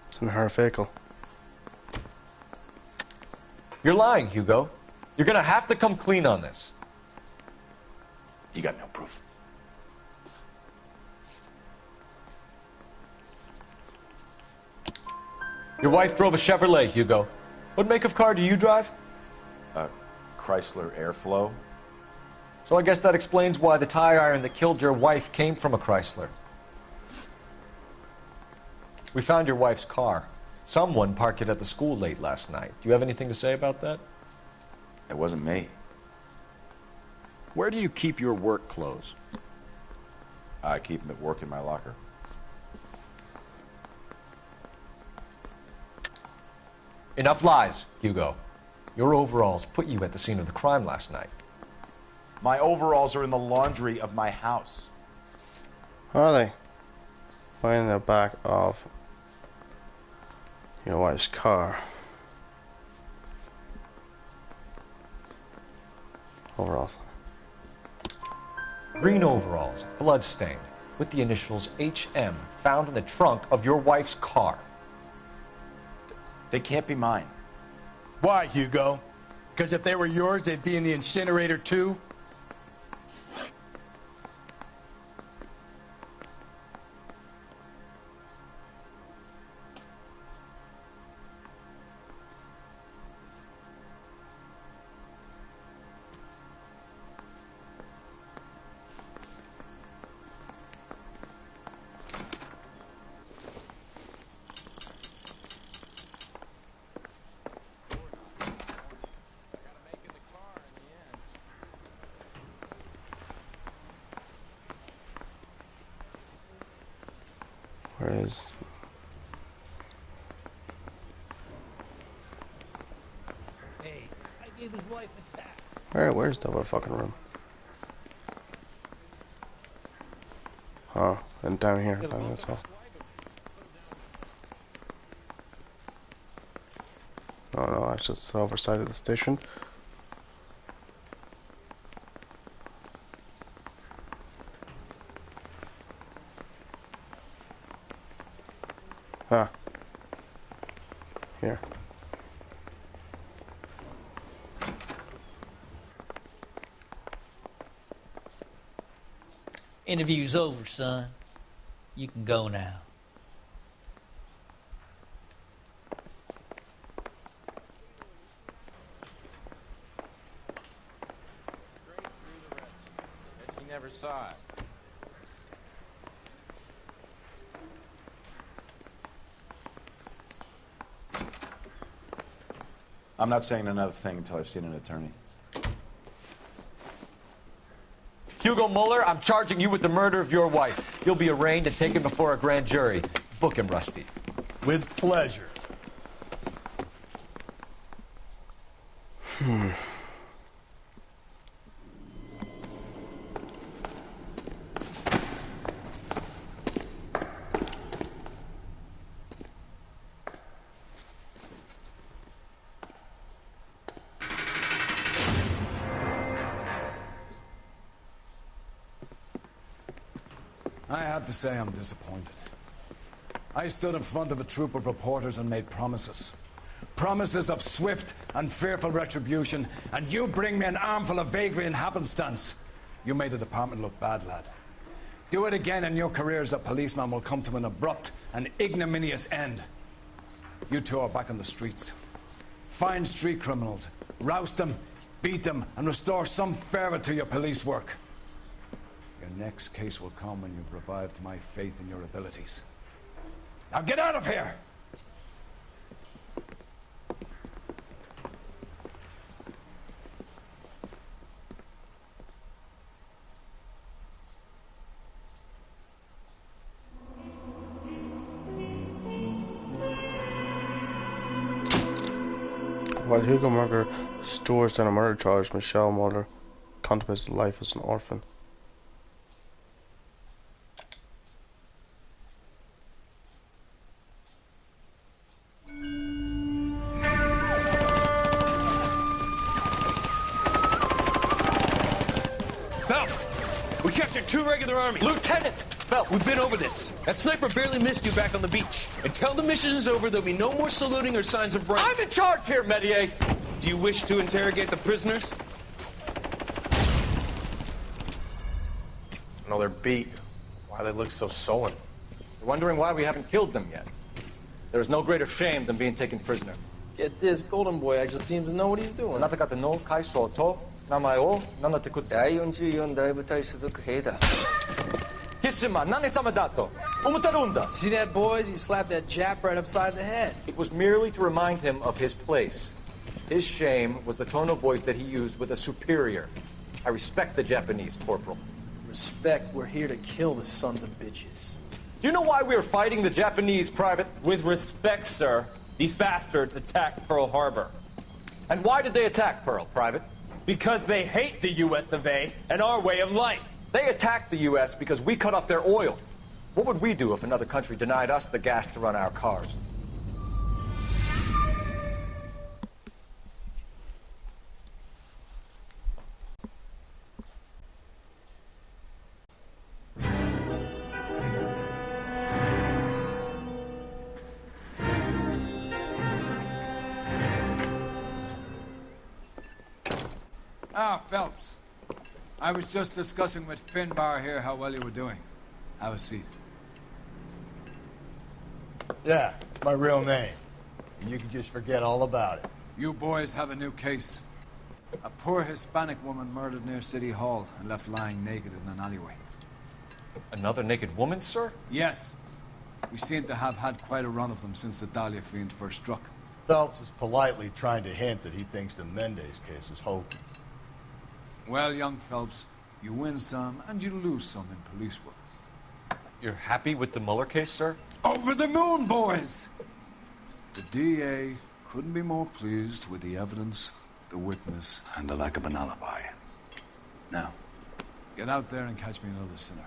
It's in her vehicle. You're lying, Hugo. You're gonna have to come clean on this. You got no proof. Your wife drove a Chevrolet, Hugo. What make of car do you drive? A Chrysler Airflow. So I guess that explains why the tire iron that killed your wife came from a Chrysler. We found your wife's car. Someone parked it at the school late last night. Do you have anything to say about that? It wasn't me. Where do you keep your work clothes? I keep them at work in my locker. Enough lies, Hugo. Your overalls put you at the scene of the crime last night. My overalls are in the laundry of my house. Are they? Why in the back of? Your wife's car. Overalls. Green overalls, bloodstained, with the initials HM found in the trunk of your wife's car. They can't be mine. Why, Hugo? Because if they were yours, they'd be in the incinerator too? Where is... Hey, I gave his wife a tap. Where's the other fucking room? Oh, and down here. That's all. Oh no, that's just the oversight of the station. Ah. Here. Interview's over, son. You can go now. Bet you never saw it. I'm not saying another thing until I've seen an attorney. Hugo Muller, I'm charging you with the murder of your wife. You'll be arraigned and taken before a grand jury. Book him, Rusty. With pleasure. I have to say I'm disappointed. I stood in front of a troop of reporters and made promises. Promises of swift and fearful retribution, and you bring me an armful of vagary and happenstance. You made the department look bad, lad. Do it again and your career as a policeman will come to an abrupt and ignominious end. You two are back on the streets. Find street criminals, roust them, beat them, and restore some fervor to your police work. Your next case will come when you've revived my faith in your abilities. Now get out of here! While Hugo Muller stores down a murder charge, Michelle Muller contemplates life as an orphan. We captured 2 regular army. Lieutenant! Bell, we've been over this. That sniper barely missed you back on the beach. Until the mission is over, there'll be no more saluting or signs of rank. I'm in charge here, Medier! Do you wish to interrogate the prisoners? No, they're beat. Why they look so sullen? They're wondering why we haven't killed them yet. There is no greater shame than being taken prisoner. Get this, Golden Boy actually seems to know what he's doing. あなた方の階層と名前を名乗ってください。第44大部隊所属兵だ。キスマ、何様だと思ってるんだ。 See that, boys? He slapped that Jap right upside the head. It was merely to remind him of his place. His shame was the tone of voice that he used with a superior. I respect the Japanese, Corporal. Respect, we're here to kill the sons of bitches. Do you know why we are fighting the Japanese, Private? With respect, sir, these bastards attacked Pearl Harbor. And why did they attack Pearl, Private? Because they hate the US of A and our way of life. They attacked the US because we cut off their oil. What would we do if another country denied us the gas to run our cars? Ah, Phelps. I was just discussing with Finbar here how well you were doing. Have a seat. Yeah, my real name. And you can just forget all about it. You boys have a new case. A poor Hispanic woman murdered near City Hall and left lying naked in an alleyway. Another naked woman, sir? Yes. We seem to have had quite a run of them since the Dahlia fiend first struck. Phelps is politely trying to hint that he thinks the Mendez case is hokey. Well, young Phelps, you win some and you lose some in police work. You're happy with the Mueller case, sir? Over the moon, boys! The DA couldn't be more pleased with the evidence, the witness, and the lack of an alibi. Now, get out there and catch me another sinner.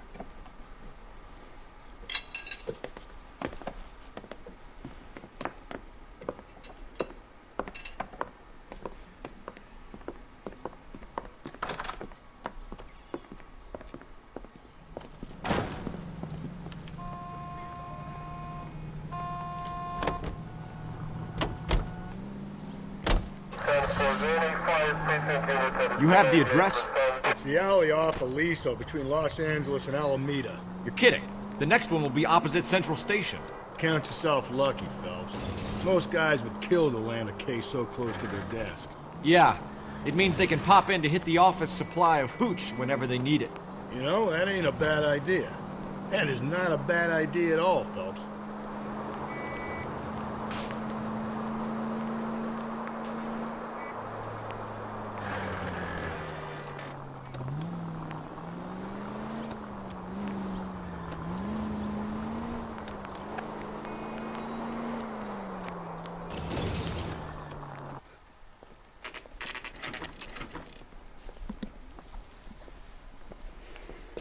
You have the address? It's the alley off Aliso between Los Angeles and Alameda. You're kidding. The next one will be opposite Central Station. Count yourself lucky, Phelps. Most guys would kill to land a case so close to their desk. Yeah. It means they can pop in to hit the office supply of hooch whenever they need it. You know, that ain't a bad idea. That is not a bad idea at all, Phelps.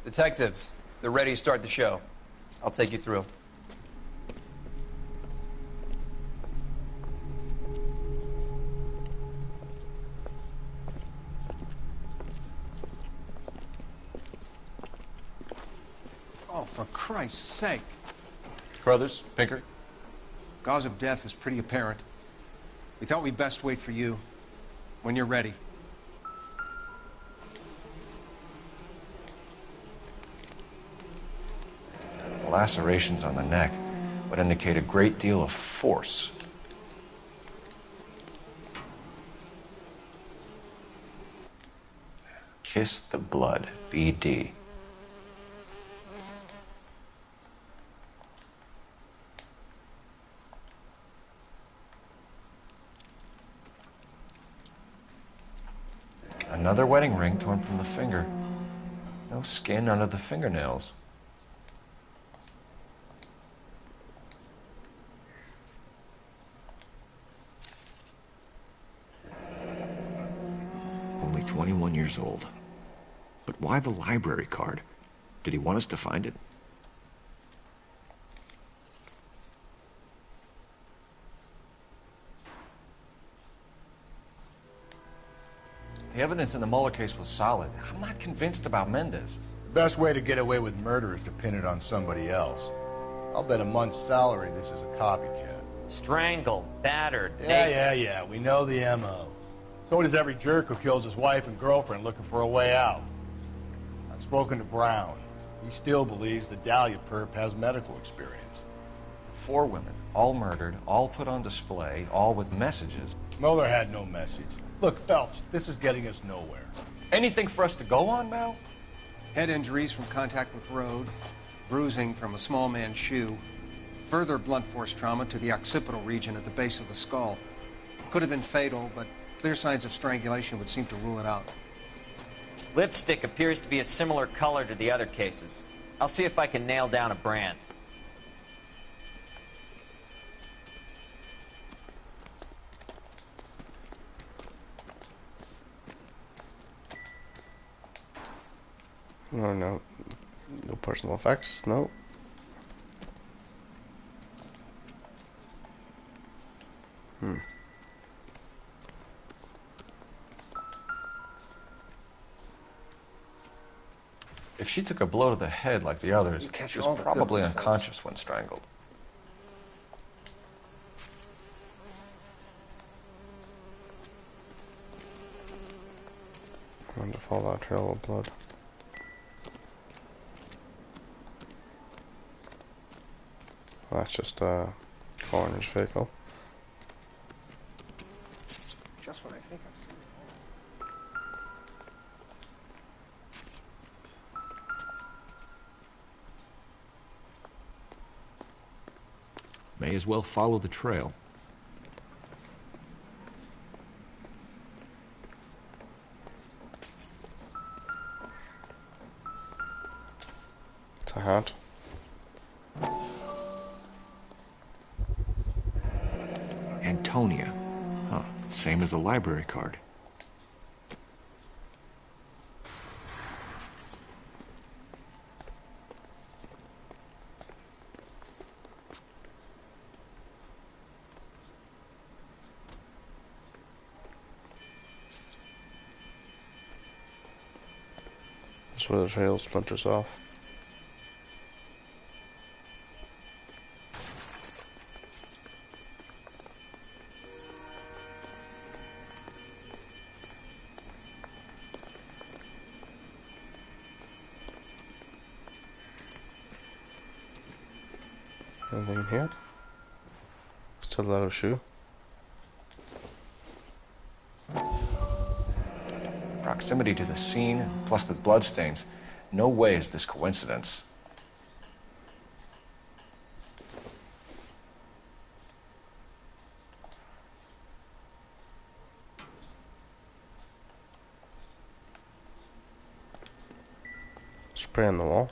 Detectives, they're ready to start the show. I'll take you through. Oh, for Christ's sake. Carruthers, Pinker. Cause of death is pretty apparent. We thought we'd best wait for you. When you're ready. Lacerations on the neck would indicate a great deal of force. Kiss the blood, BD. Another wedding ring torn from the finger. No skin under the fingernails. Only 21 years old. But why the library card? Did he want us to find it? The evidence in the Mueller case was solid. I'm not convinced about Mendez. The best way to get away with murder is to pin it on somebody else. I'll bet a month's salary this is a copycat. Strangled, battered, Yeah, we know the M.O. So does every jerk who kills his wife and girlfriend looking for a way out. I've spoken to Brown. He still believes the Dahlia perp has medical experience. 4 women, all murdered, all put on display, all with messages. Mueller had no message. Look, Phelps, this is getting us nowhere. Anything for us to go on, Mal? Head injuries from contact with road, bruising from a small man's shoe, further blunt force trauma to the occipital region at the base of the skull. Could have been fatal, but clear signs of strangulation would seem to rule it out. Lipstick appears to be a similar color to the other cases. I'll see if I can nail down a brand. No personal effects, no. If she took a blow to the head like the others, she was probably unconscious when strangled. I'm going to follow that trail of blood. That's just a coroner's vehicle. Just what I think I've seen. May as well follow the trail. It's a hat. Antonia. Huh. Same as the library card. That's where the trail splinters off. Anything in here? Stiletto shoe. Proximity to the scene, plus the bloodstains. No way is this coincidence. Spray on the wall.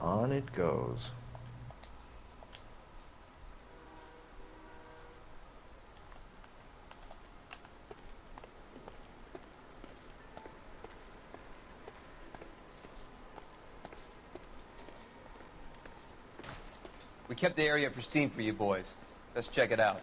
On it goes. We kept the area pristine for you boys. Let's check it out.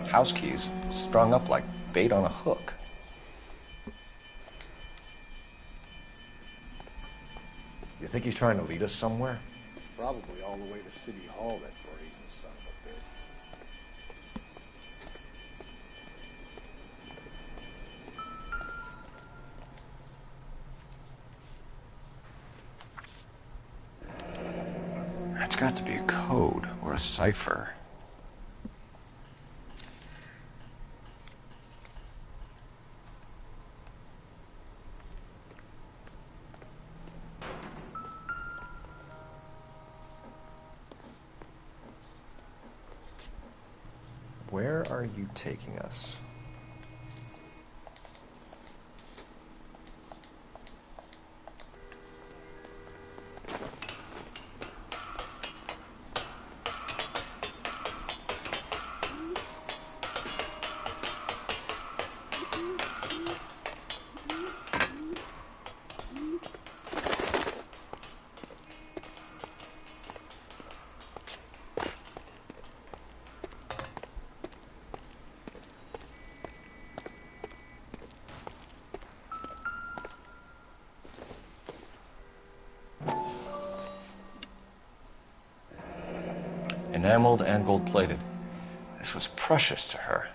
House keys strung up like bait on a hook. You think he's trying to lead us somewhere? Probably all the way to City Hall, that brazen son of a bitch. That's got to be a code or a cipher. Where are you taking us? Enameled and gold-plated. This was precious to her.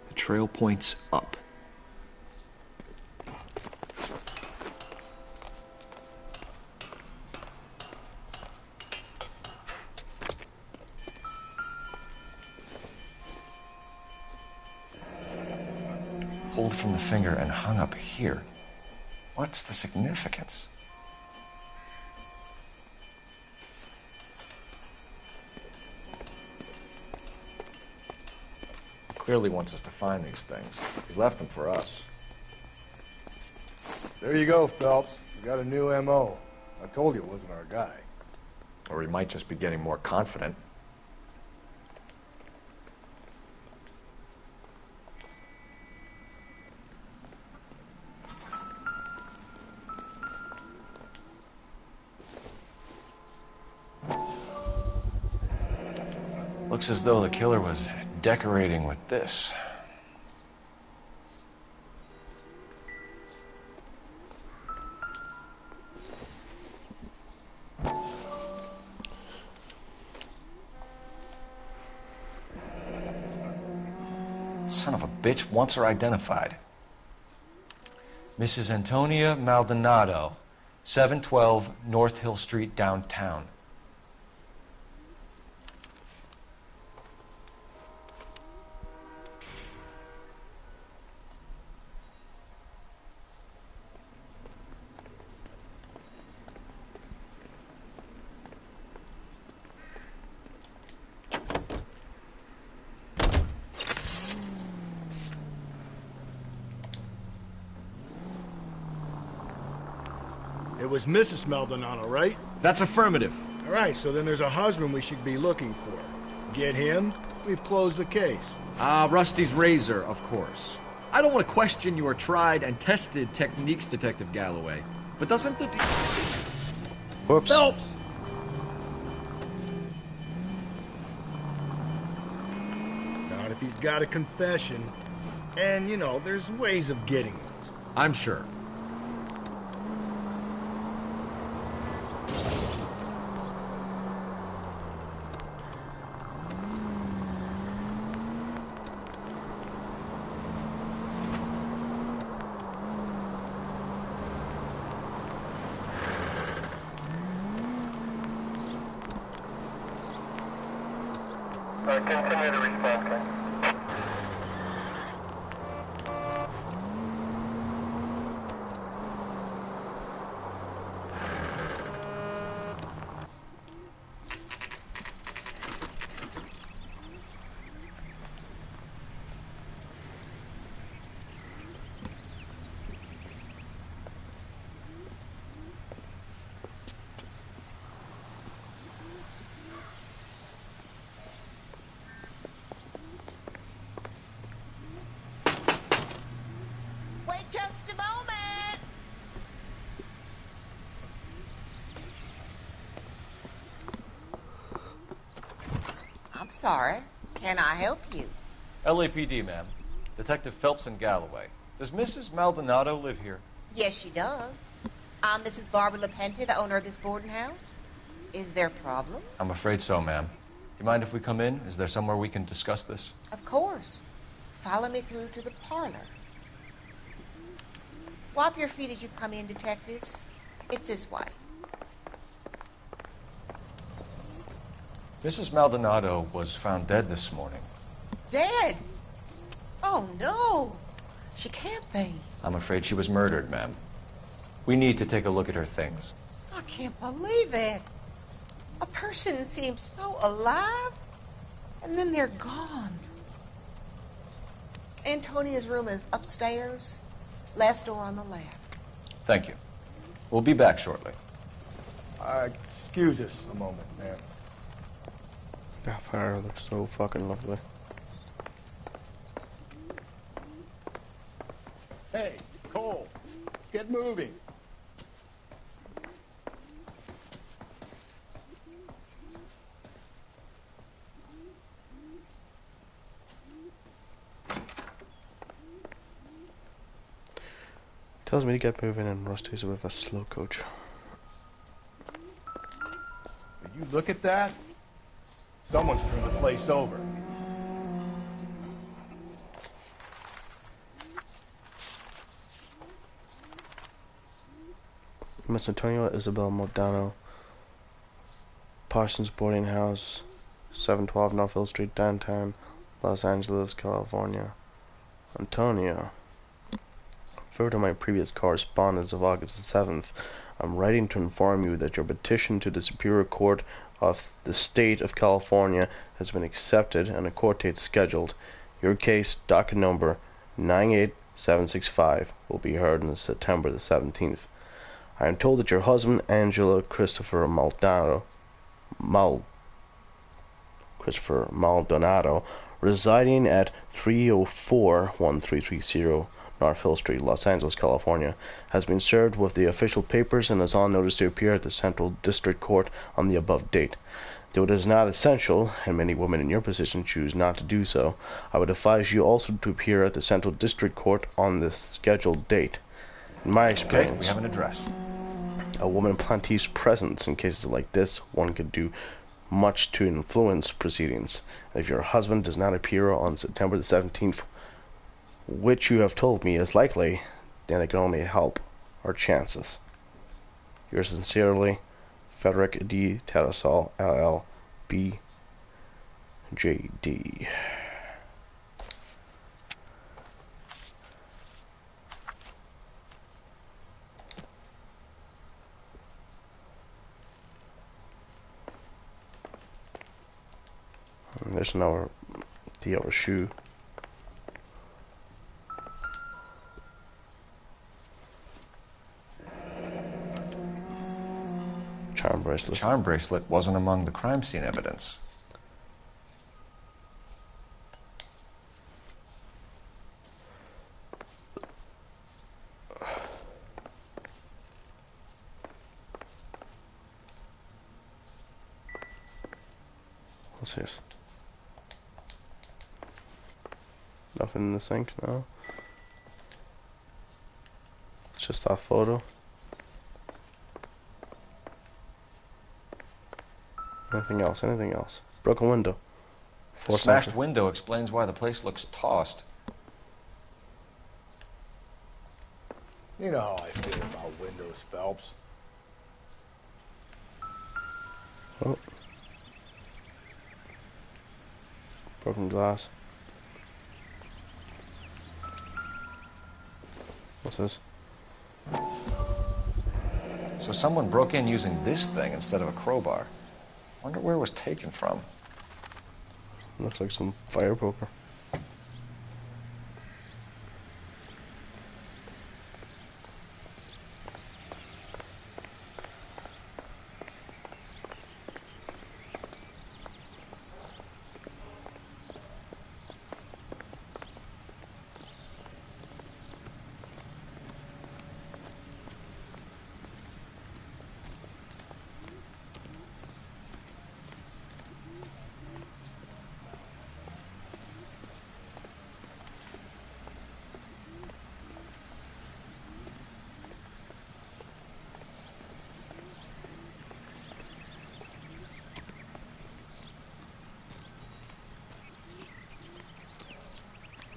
The trail points up. Pulled from the finger and hung up here. What's the significance? Clearly wants us to find these things. He's left them for us. There you go, Phelps. We got a new M.O. I told you it wasn't our guy. Or he might just be getting more confident. Looks as though the killer was decorating with this. Son of a bitch wants her identified. Mrs. Antonia Maldonado, 712 North Hill Street, downtown. It was Mrs. Maldonado, right? That's affirmative. All right, so then there's a husband we should be looking for. Get him, we've closed the case. Rusty's razor, of course. I don't want to question your tried and tested techniques, Detective Galloway, but doesn't the... Whoops. Phelps! Not if he's got a confession. And, you know, there's ways of getting those. I'm sure. Continue to respond, okay? Just a moment. I'm sorry. Can I help you? LAPD, ma'am. Detective Phelps and Galloway. Does Mrs. Maldonado live here? Yes, she does. I'm Mrs. Barbara LaPente, the owner of this boarding house. Is there a problem? I'm afraid so, ma'am. Do you mind if we come in? Is there somewhere we can discuss this? Of course. Follow me through to the parlor. Wipe your feet as you come in, detectives. It's this way. Mrs. Maldonado was found dead this morning. Dead? Oh, no. She can't be. I'm afraid she was murdered, ma'am. We need to take a look at her things. I can't believe it. A person seems so alive, and then they're gone. Antonia's room is upstairs. Last door on the left. Thank you. We'll be back shortly. Excuse us a moment, ma'am. That fire looks so fucking lovely. Hey, Cole, let's get moving. Tells me to get moving, and Rusty's with a slow coach. Will you look at that? Someone's turned the place over. Miss Antonio Isabel Maldonado, Parsons Boarding House, 712 North Hill Street, downtown, Los Angeles, California. Antonio. Refer to my previous correspondence of August 7th. I'm writing to inform you that your petition to the Superior Court of the State of California has been accepted and a court date scheduled. Your case, docket number 98765, will be heard on September the 17th. I am told that your husband, Angela Christopher Maldonado, residing at 304-1330 North Hill Street, Los Angeles, California, has been served with the official papers and is on notice to appear at the Central District Court on the above date. Though it is not essential, and many women in your position choose not to do so, I would advise you also to appear at the Central District Court on the scheduled date. In my experience, we have an address. A woman plantee's presence in cases like this, one could do much to influence proceedings. If your husband does not appear on September the 17th, which you have told me is likely, then it can only help our chances. Yours sincerely, Frederick D. Terrasol, LL.B. J.D. And there's the other shoe. Charm bracelet. The charm bracelet wasn't among the crime scene evidence. What's this? Nothing in the sink, no? It's just that photo. Anything else? Anything else? Broken window. The smashed window explains why the place looks tossed. You know how I feel about windows, Phelps. Oh. Broken glass. What's this? So someone broke in using this thing instead of a crowbar. Wonder where it was taken from. Looks like some fire poker.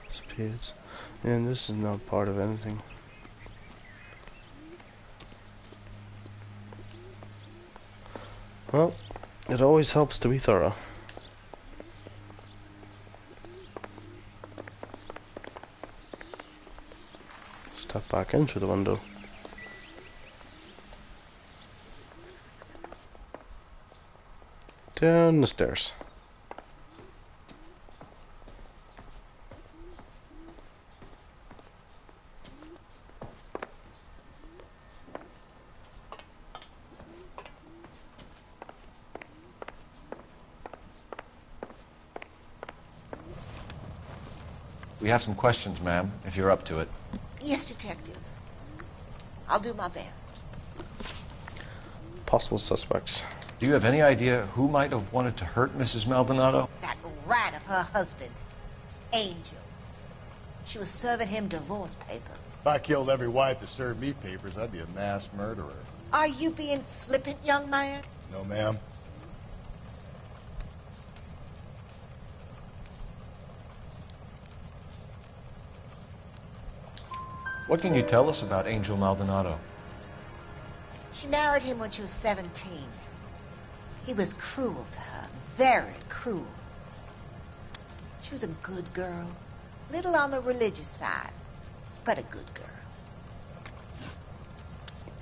Disappears. And this is not part of anything. Well, it always helps to be thorough. Step back in through the window. Down the stairs. We have some questions, ma'am, if you're up to it. Yes, Detective. I'll do my best. Possible suspects. Do you have any idea who might have wanted to hurt Mrs. Maldonado? That rat of her husband, Angel. She was serving him divorce papers. If I killed every wife that served me papers, I'd be a mass murderer. Are you being flippant, young man? No, ma'am. What can you tell us about Angel Maldonado? She married him when she was 17. He was cruel to her, very cruel. She was a good girl, little on the religious side, but a good girl.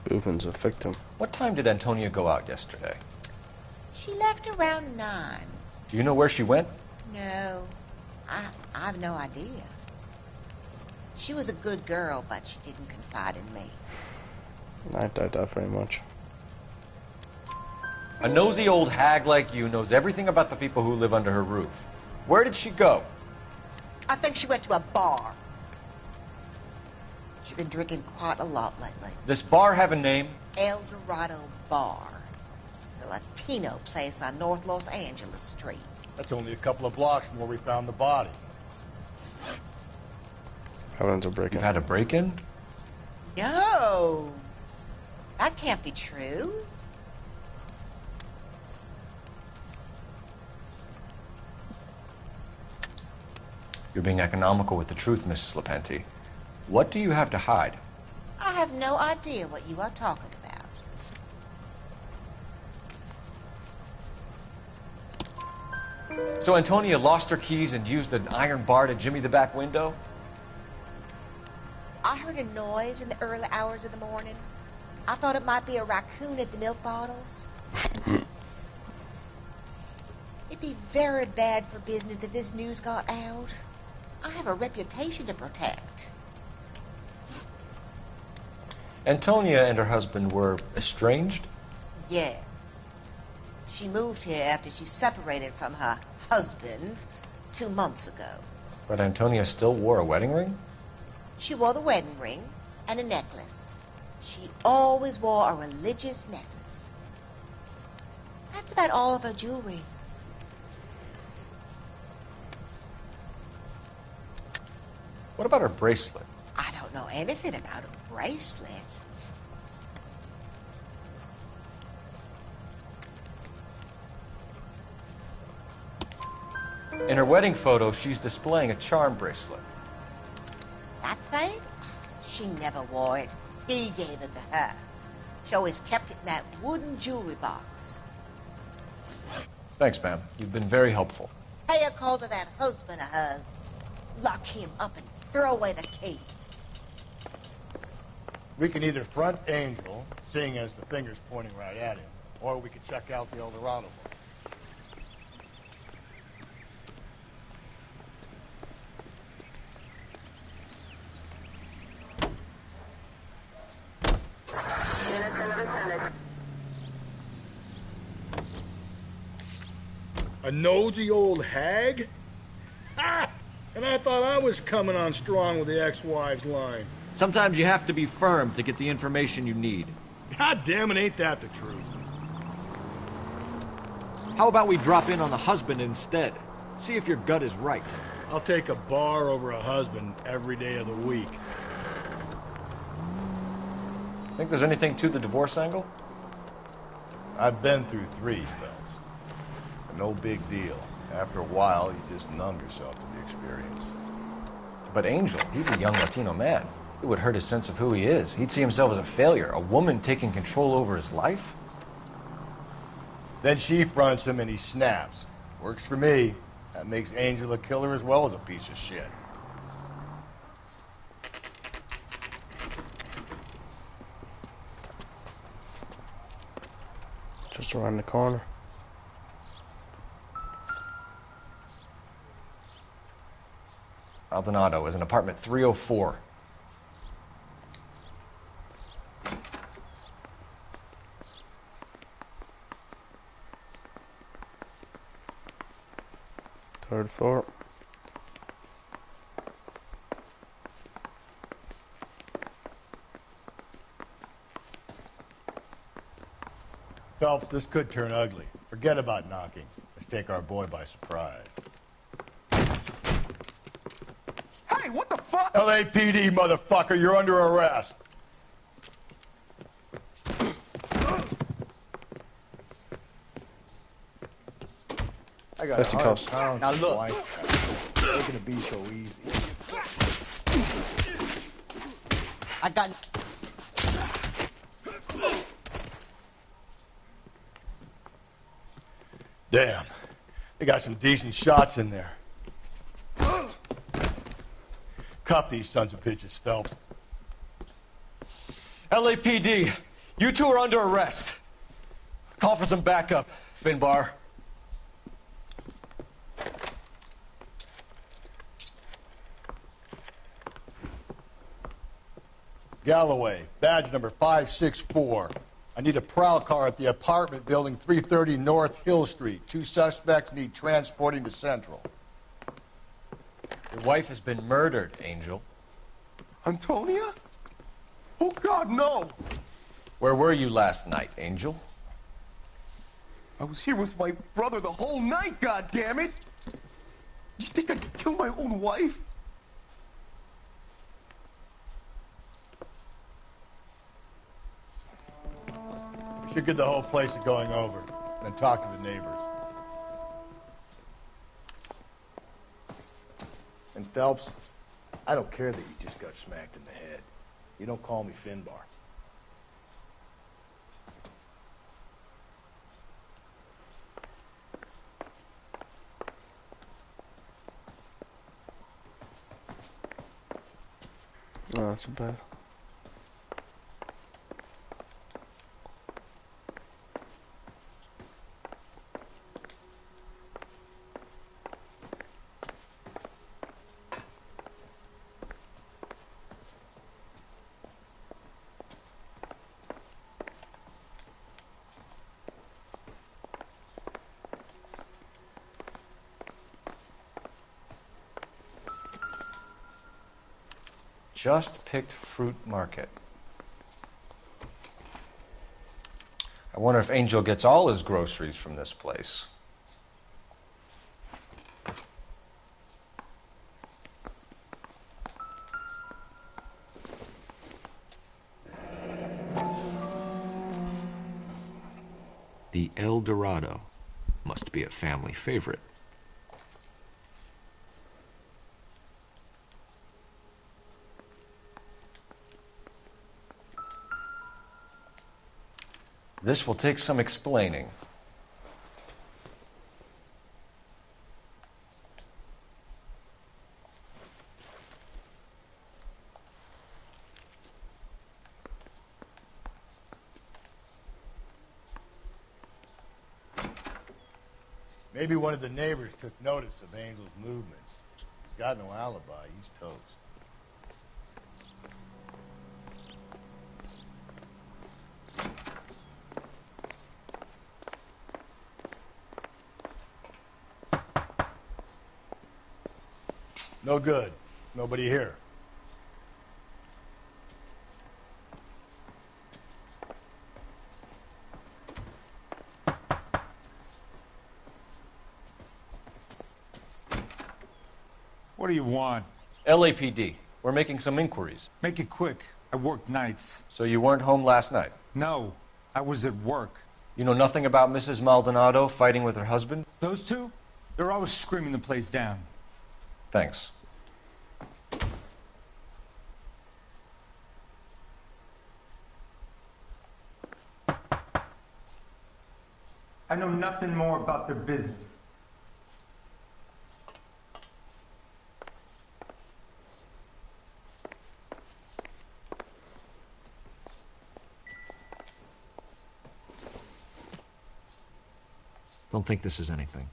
Boovin's a victim. What time did Antonia go out yesterday? She left around 9. Do you know where she went? No, I have no idea. She was a good girl, but she didn't confide in me. I doubt that very much. A nosy old hag like you knows everything about the people who live under her roof. Where did she go? I think she went to a bar. She's been drinking quite a lot lately. This bar have a name? El Dorado Bar. It's a Latino place on North Los Angeles Street. That's only a couple of blocks from where we found the body. Evidence of break-in. You've had a break-in? No. That can't be true. You're being economical with the truth, Mrs. Lepenti. What do you have to hide? I have no idea what you are talking about. So Antonia lost her keys and used an iron bar to jimmy the back window? I heard a noise in the early hours of the morning. I thought it might be a raccoon at the milk bottles. It'd be very bad for business if this news got out. I have a reputation to protect. Antonia and her husband were estranged? Yes. She moved here after she separated from her husband 2 months ago. But Antonia still wore a wedding ring? She wore the wedding ring and a necklace. She always wore a religious necklace. That's about all of her jewelry. What about her bracelet? I don't know anything about a bracelet. In her wedding photo, she's displaying a charm bracelet. That thing? She never wore it. He gave it to her. She always kept it in that wooden jewelry box. Thanks, ma'am. You've been very helpful. Pay a call to that husband of hers. Lock him up and throw away the key. We can either front Angel, seeing as the finger's pointing right at him, or we could check out the El Dorado one. A nosy old hag? Ha! And I thought I was coming on strong with the ex-wives line. Sometimes you have to be firm to get the information you need. God damn it, ain't that the truth? How about we drop in on the husband instead? See if your gut is right. I'll take a bar over a husband every day of the week. Think there's anything to the divorce angle? I've been through 3 spells. No big deal. After a while, you just numb yourself to the experience. But Angel, he's a young Latino man. It would hurt his sense of who he is. He'd see himself as a failure. A woman taking control over his life? Then she fronts him and he snaps. Works for me. That makes Angel a killer as well as a piece of shit. Just around the corner. Maldonado is in apartment 304. Third floor. Phelps, this could turn ugly. Forget about knocking. Let's take our boy by surprise. Hey, what the fuck? LAPD, motherfucker, you're under arrest. I got That's the cops. Now look, making it be so easy. I got. Damn, they got some decent shots in there. Cuff these sons of bitches, Phelps. LAPD, you two are under arrest. Call for some backup, Finbar. Galloway, badge number 564. I need a prowl car at the apartment building 330 North Hill Street. 2 suspects need transporting to Central. Your wife has been murdered, Angel. Antonia? Oh, God, no! Where were you last night, Angel? I was here with my brother the whole night, goddammit! You think I could kill my own wife? We should get the whole place going over, then talk to the neighbors. And Phelps, I don't care that you just got smacked in the head. You don't call me Finbar. No, that's a bad. Just picked fruit market. I wonder if Angel gets all his groceries from this place. The El Dorado must be a family favorite. This will take some explaining. Maybe one of the neighbors took notice of Angel's movements. He's got no alibi. He's toast. No good. Nobody here. What do you want? LAPD. We're making some inquiries. Make it quick. I work nights. So you weren't home last night? No, I was at work. You know nothing about Mrs. Maldonado fighting with her husband? Those two? They're always screaming the place down. Thanks. I know nothing more about their business. Don't think this is anything.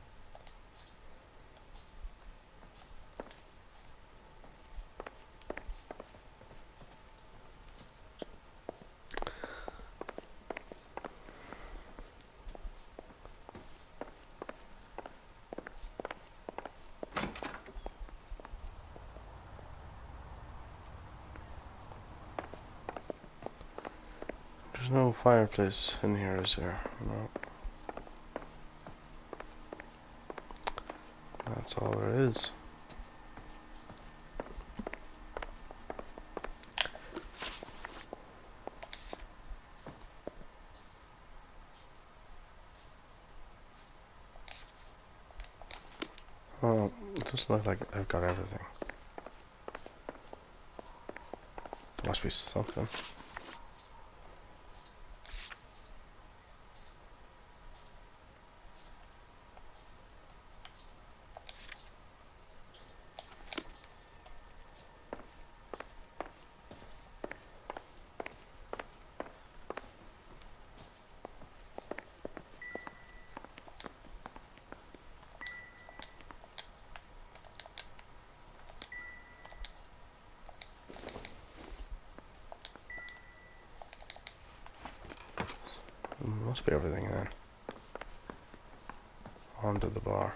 There's no fireplace in here, is there? No. That's all there is. Oh, it doesn't look like I've got everything. There must be something. Must be everything then. Onto the bar.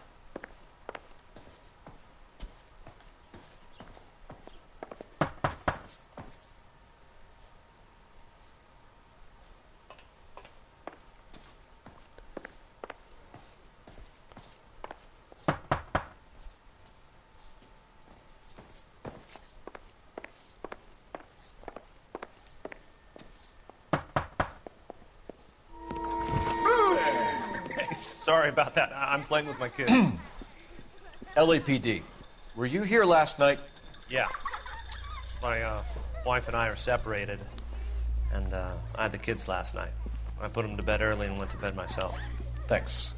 Sorry about that. I'm playing with my kids. LAPD, were you here last night? Yeah. My wife and I are separated, and I had the kids last night. I put them to bed early and went to bed myself. Thanks.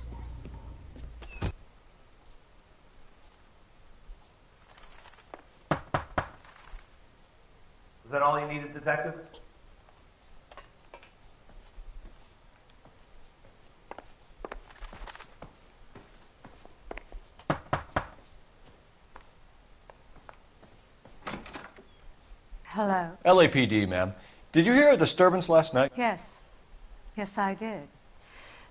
Is that all you needed, Detective? Hello. LAPD, ma'am. Did you hear a disturbance last night? Yes. Yes, I did.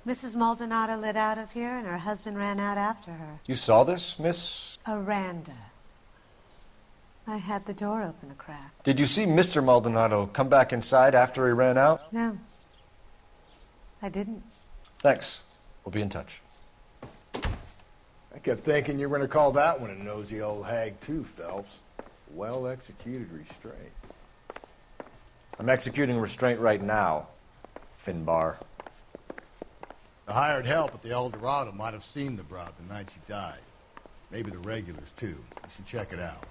Mrs. Maldonado lit out of here, and her husband ran out after her. You saw this, Miss? Aranda. I had the door open a crack. Did you see Mr. Maldonado come back inside after he ran out? No. I didn't. Thanks. We'll be in touch. I kept thinking you were going to call that one a nosy old hag, too, Phelps. Well-executed restraint. I'm executing restraint right now, Finbar. The hired help at the El Dorado might have seen the broad the night she died. Maybe the regulars, too. You should check it out.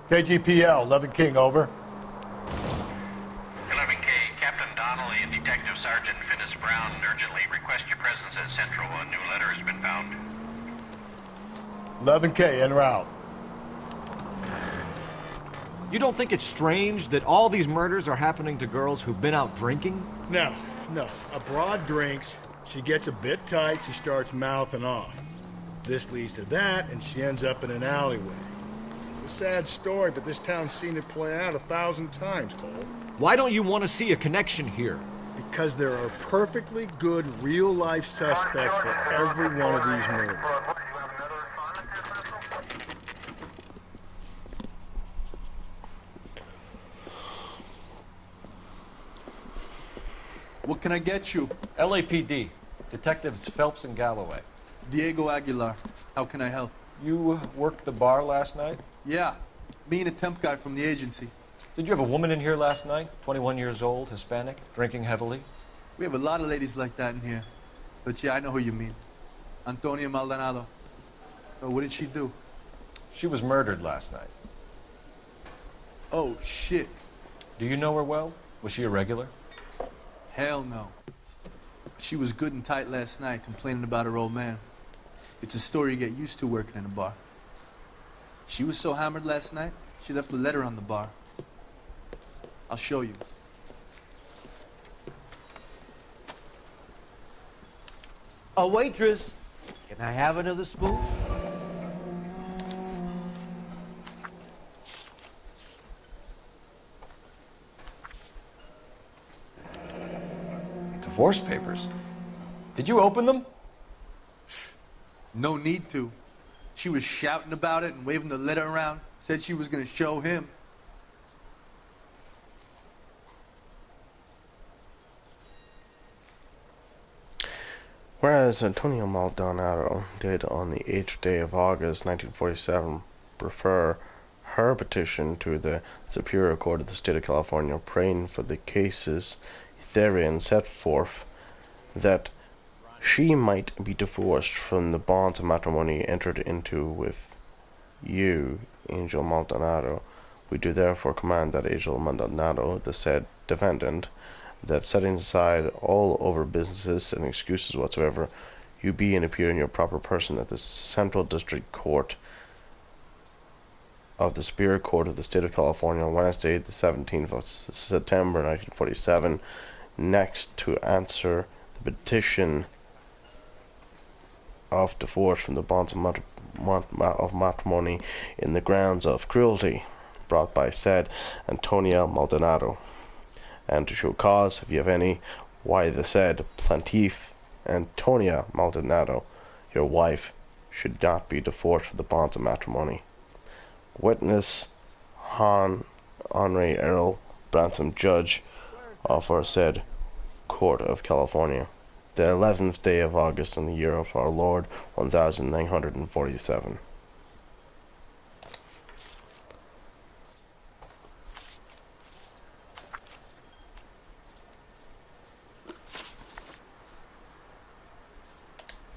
KGPL, 11 King, over. 11K, Captain Donnelly and Detective Sergeant Finnis Brown urgently request your presence at Central. A new letter has been found. 11K, en route. You don't think it's strange that all these murders are happening to girls who've been out drinking? No, no. A broad drinks, she gets a bit tight, she starts mouthing off. This leads to that, and she ends up in an alleyway. It's a sad story, but this town's seen it play out 1,000 times, Cole. Why don't you want to see a connection here? Because there are perfectly good real-life suspects for every one of these murders. What can I get you? LAPD. Detectives Phelps and Galloway. Diego Aguilar. How can I help? You worked the bar last night? Yeah. Me and a temp guy from the agency. Did you have a woman in here last night? 21 years old, Hispanic, drinking heavily? We have a lot of ladies like that in here. But yeah, I know who you mean. Antonia Maldonado. Oh, what did she do? She was murdered last night. Oh, shit. Do you know her well? Was she a regular? Hell no. She was good and tight last night, complaining about her old man. It's a story you get used to working in a bar. She was so hammered last night, she left a letter on the bar. I'll show you. A waitress, can I have another spoon? Divorce papers. Did you open them? No need to. She was shouting about it and waving the letter around. Said she was going to show him. Ms. Antonia Maldonado did on the 8th day of August 1947 refer her petition to the Superior Court of the State of California, praying for the cases therein set forth that she might be divorced from the bonds of matrimony entered into with you, Angel Maldonado. We do therefore command that Angel Maldonado, the said defendant, that setting aside all over businesses and excuses whatsoever, you be and appear in your proper person at the Central District Court of the Superior Court of the State of California on Wednesday, the 17th of September 1947, next to answer the petition of divorce from the bonds of matrimony in the grounds of cruelty brought by said Antonia Maldonado, and to show cause, if you have any, why the said plaintiff Antonia Maldonado, your wife, should not be divorced from the bonds of matrimony. Witness Henry Earl Brantham, Judge of our said Court of California, the 11th day of August in the year of our Lord 1947.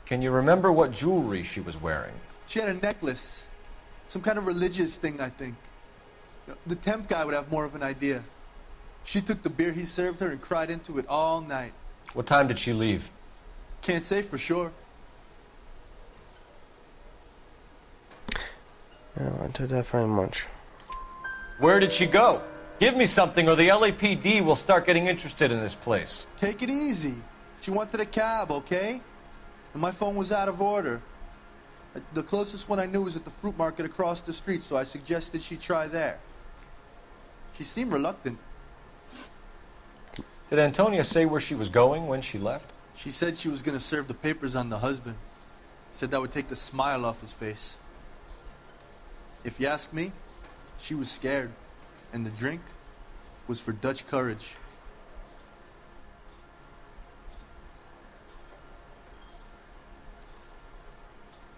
Can you remember what jewelry she was wearing? She had a necklace. Some kind of religious thing, I think. The temp guy would have more of an idea. She took the beer he served her and cried into it all night. What time did she leave? Can't say for sure. No, I did that very much. Where did she go? Give me something or the LAPD will start getting interested in this place. Take it easy. She wanted a cab, okay? And my phone was out of order. The closest one I knew was at the fruit market across the street, so I suggested she try there. She seemed reluctant. Did Antonia say where she was going when she left? She said she was going to serve the papers on the husband. Said that would take the smile off his face. If you ask me, she was scared. And the drink was for Dutch courage.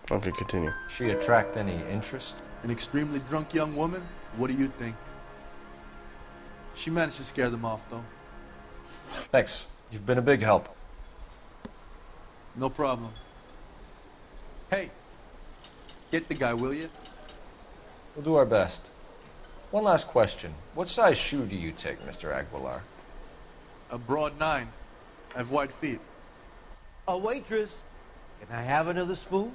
Okay, continue. She attract any interest? An extremely drunk young woman? What do you think? She managed to scare them off, though. Thanks. You've been a big help. No problem. Hey, get the guy, will you? We'll do our best. One last question. What size shoe do you take, Mr. Aguilar? A broad 9. I have wide feet. A waitress, can I have another spoon?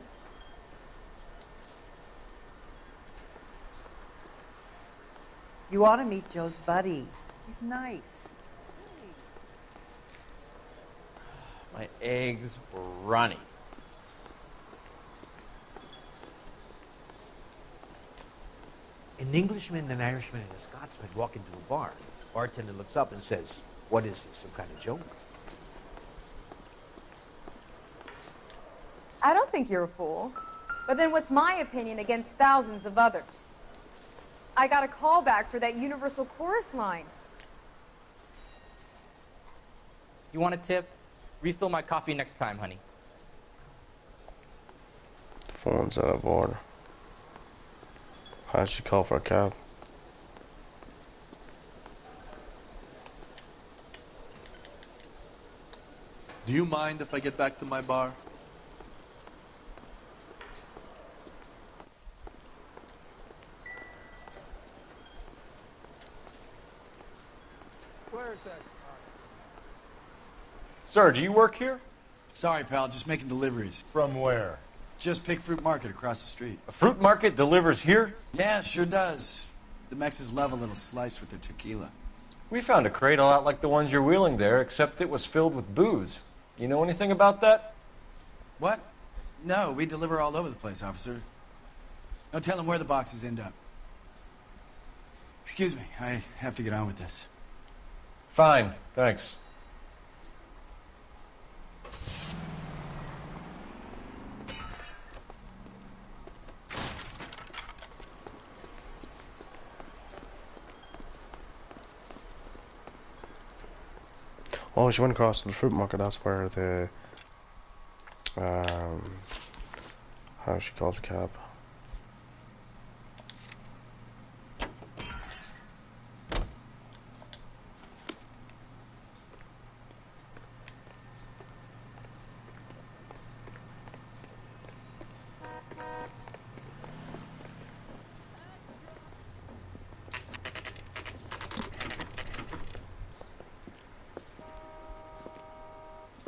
You ought to meet Joe's buddy. He's nice. My eggs runny. An Englishman, an Irishman, and a Scotsman walk into a bar. Bartender looks up and says, "What is this, some kind of joke?" I don't think you're a fool. But then what's my opinion against thousands of others? I got a call back for that Universal Chorus line. You want a tip? Refill my coffee next time, honey. The phone's out of order. How'd she call for a cab? Do you mind if I get back to my bar? Where's that? Sir, do you work here? Sorry, pal, just making deliveries. From where? Just Pig Fruit Market across the street. A fruit market delivers here? Yeah, sure does. The Mexes love a little slice with their tequila. We found a crate a lot like the ones you're wheeling there, except it was filled with booze. You know anything about that? What? No, we deliver all over the place, officer. No telling where the boxes end up. Excuse me, I have to get on with this. Fine, thanks. Oh, she went across to the fruit market. That's where the How she called the cab?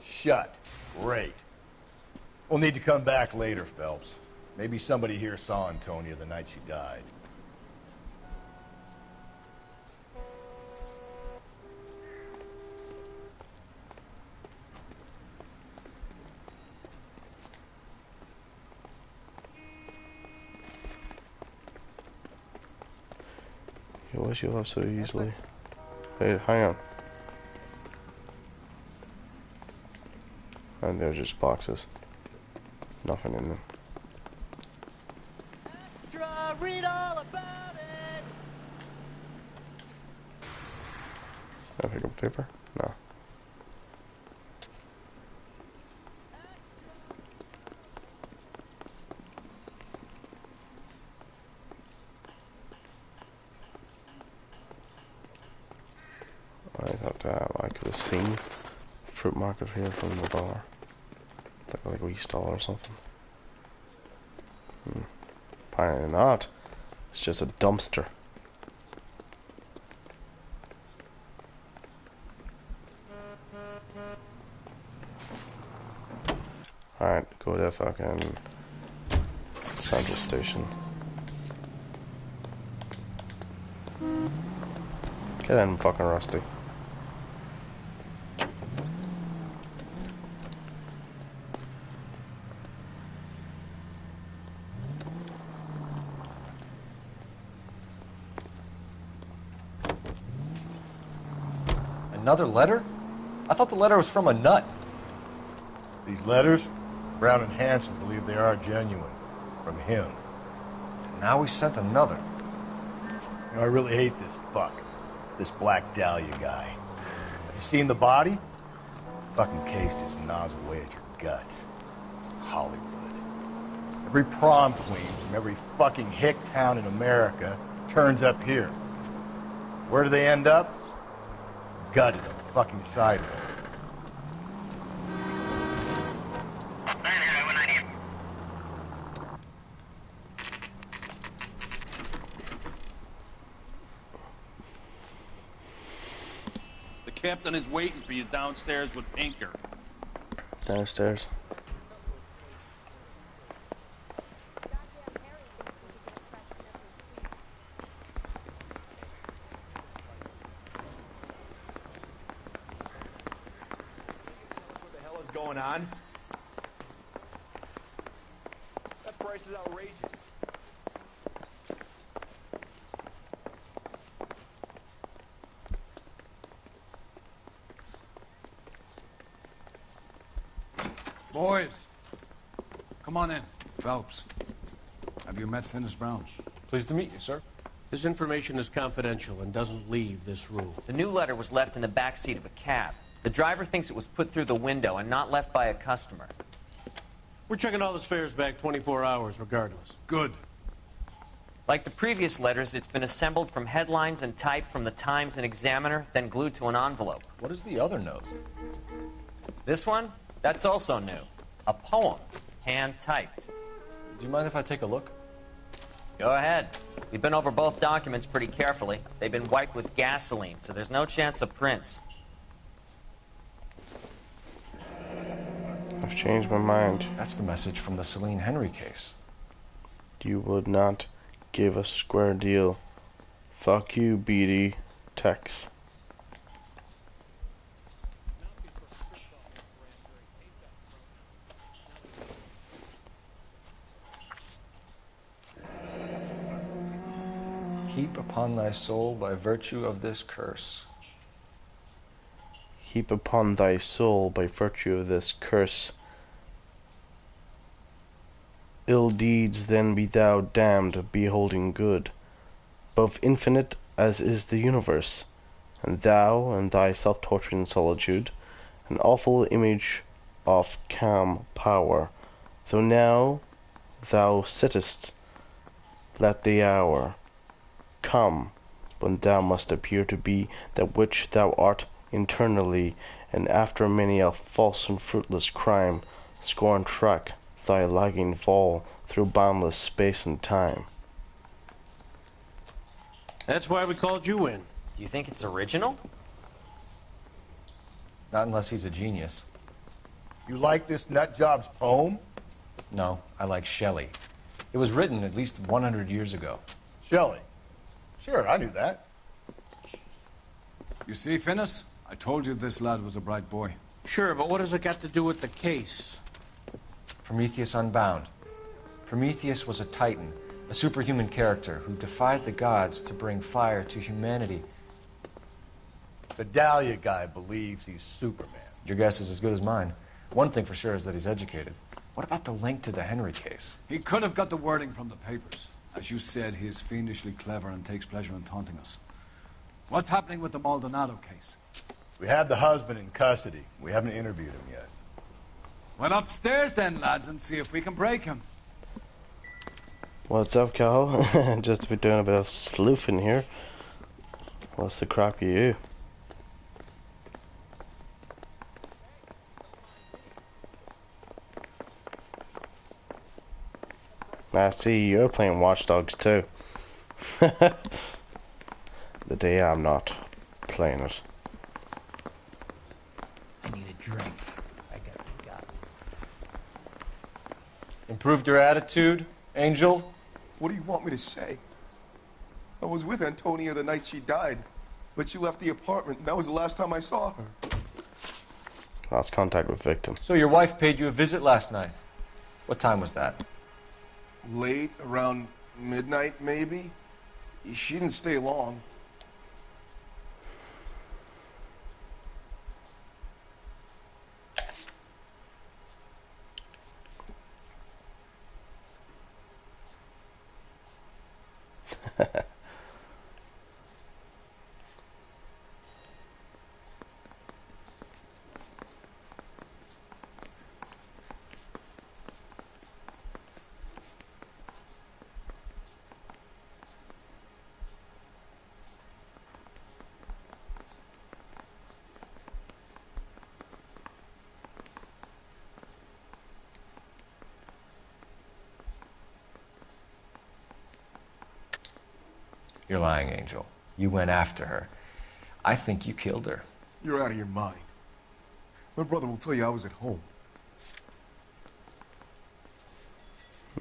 Shut. Great. We'll need to come back later, Phelps. Maybe somebody here saw Antonia the night she died. Why she left so easily? Hey, hang on. And they're just boxes. Nothing in them. Extra, read all about it. Can I pick up paper? No. I thought I could have seen fruit market here from the bar. Like a wee stall or something. Apparently not. It's just a dumpster. Alright, go to fucking Central Station. Get in, fucking Rusty. Another letter? I thought the letter was from a nut. These letters, Brown and Hanson believe they are genuine. From him. Now we sent another. You know, I really hate this fuck. This Black Dahlia guy. Have you seen the body? Fucking cased his nozzle away at your guts. Hollywood. Every prom queen from every fucking hick town in America turns up here. Where do they end up? Gutted on the fucking sidewalk. The captain is waiting for you downstairs with Pinker. Downstairs. Going on? That price is outrageous. Boys, come on in. Phelps, have you met Finis Brown? Pleased to meet you, sir. This information is confidential and doesn't leave this room. The new letter was left in the back seat of a cab. The driver thinks it was put through the window and not left by a customer. We're checking all this fares back 24 hours regardless. Good. Like the previous letters, it's been assembled from headlines and typed from the Times and Examiner, then glued to an envelope. What is the other note? This one? That's also new. A poem, hand-typed. Do you mind if I take a look? Go ahead. We've been over both documents pretty carefully. They've been wiped with gasoline, so there's no chance of prints. I've changed my mind. That's the message from the Celine Henry case. You would not give a square deal. Fuck you, BD. Tex. Heap upon thy soul by virtue of this curse. Heap upon thy soul by virtue of this curse. Ill deeds, then be thou damned, beholding good, both infinite as is the universe, and thou, in thy self-torturing solitude, an awful image of calm power. Though now thou sittest, let the hour come when thou must appear to be that which thou art internally, and after many a false and fruitless crime, scorn track thy lagging fall through boundless space and time. That's why we called you in. Do you think it's original? Not unless he's a genius. You like this nutjob's poem? No, I like Shelley. It was written at least 100 years ago. Shelley? Sure, I knew that. You see, Finnis? I told you this lad was a bright boy. Sure, but what has it got to do with the case? Prometheus Unbound. Prometheus was a titan, a superhuman character who defied the gods to bring fire to humanity. The Dahlia guy believes he's Superman. Your guess is as good as mine. One thing for sure is that he's educated. What about the link to the Henry case? He could have got the wording from the papers. As you said, he is fiendishly clever and takes pleasure in taunting us. What's happening with the Maldonado case? We have the husband in custody. We haven't interviewed him yet. Well, upstairs then, lads, and see if we can break him. What's up, Carl? Just be doing a bit of sleuthing here. What's the crap you? I see you're playing Watch Dogs too. The day I'm not playing it. I need a drink. I got forgotten. Improved your attitude, Angel? What do you want me to say? I was with Antonia the night she died, but she left the apartment, and that was the last time I saw her. Lost contact with victim. So your wife paid you a visit last night. What time was that? Late, around midnight, maybe? She didn't stay long. You're lying, Angel. You went after her. I think you killed her. You're out of your mind. My brother will tell you I was at home.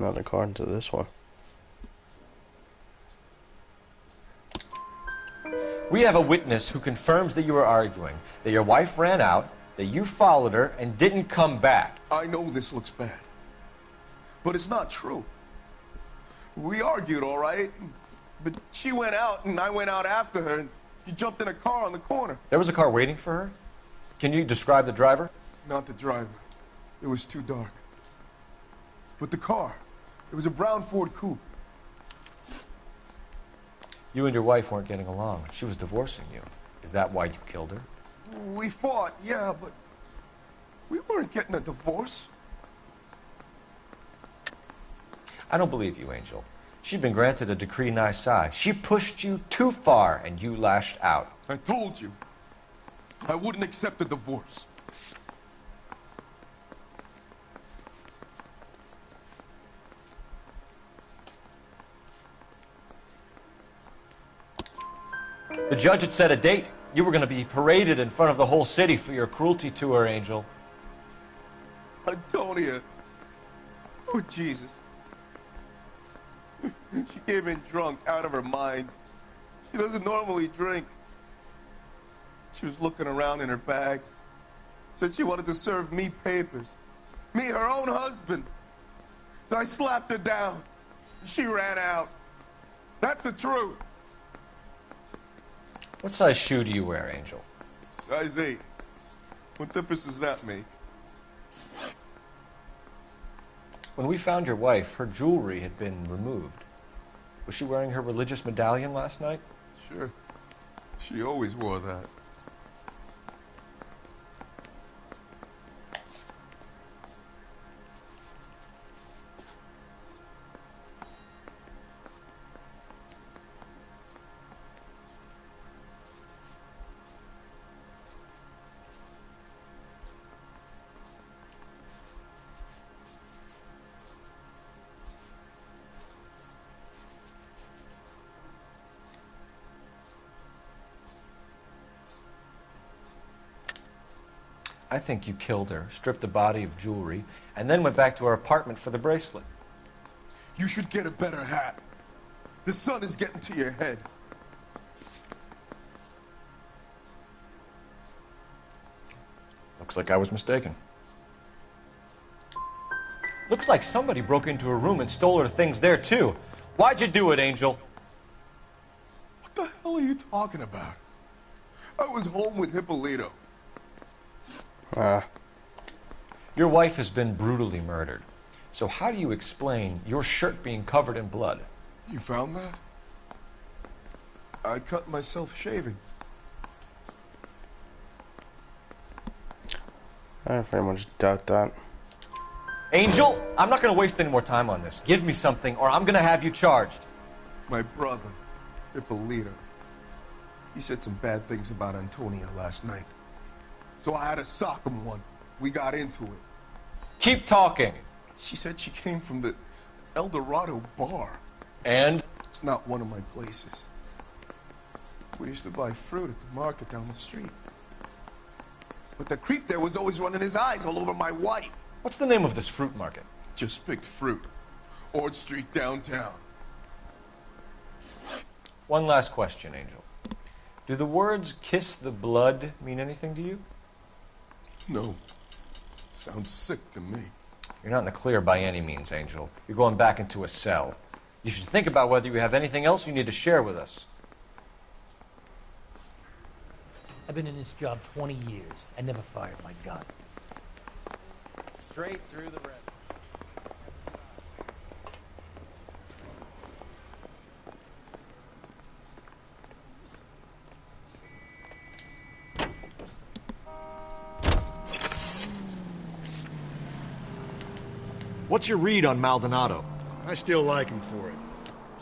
Not according to this one. We have a witness who confirms that you were arguing, that your wife ran out, that you followed her, and didn't come back. I know this looks bad, but it's not true. We argued, all right? But she went out, and I went out after her, and she jumped in a car on the corner. There was a car waiting for her? Can you describe the driver? Not the driver. It was too dark. But the car, it was a brown Ford coupe. You and your wife weren't getting along. She was divorcing you. Is that why you killed her? We fought, yeah, but we weren't getting a divorce. I don't believe you, Angel. She'd been granted a decree nisi. She pushed you too far, and you lashed out. I told you, I wouldn't accept a divorce. The judge had set a date. You were going to be paraded in front of the whole city for your cruelty to her, Angel. Antonia. Oh, Jesus. She came in drunk, out of her mind. She doesn't normally drink. She was looking around in her bag. Said she wanted to serve me papers. Me, her own husband. So I slapped her down. She ran out. That's the truth. What size shoe do you wear, Angel? Size 8. What difference does that make? When we found your wife, her jewelry had been removed. Was she wearing her religious medallion last night? Sure. She always wore that. I think you killed her, stripped the body of jewelry, and then went back to her apartment for the bracelet. You should get a better hat. The sun is getting to your head. Looks like I was mistaken. Looks like somebody broke into her room and stole her things there, too. Why'd you do it, Angel? What the hell are you talking about? I was home with Hippolito. Your wife has been brutally murdered. So how do you explain your shirt being covered in blood? You found that? I cut myself shaving. I very much doubt that. Angel, I'm not going to waste any more time on this. Give me something, or I'm going to have you charged. My brother, Hippolito, he said some bad things about Antonia last night. So I had to sock him one. We got into it. Keep talking. She said she came from the El Dorado bar. And? It's not one of my places. We used to buy fruit at the market down the street. But the creep there was always running his eyes all over my wife. What's the name of this fruit market? Just picked fruit. Ord Street downtown. One last question, Angel. Do the words kiss the blood mean anything to you? No. Sounds sick to me. You're not in the clear by any means, Angel. You're going back into a cell. You should think about whether you have anything else you need to share with us. I've been in this job 20 years. I never fired my gun. Straight through the red. What's your read on Maldonado? I still like him for it.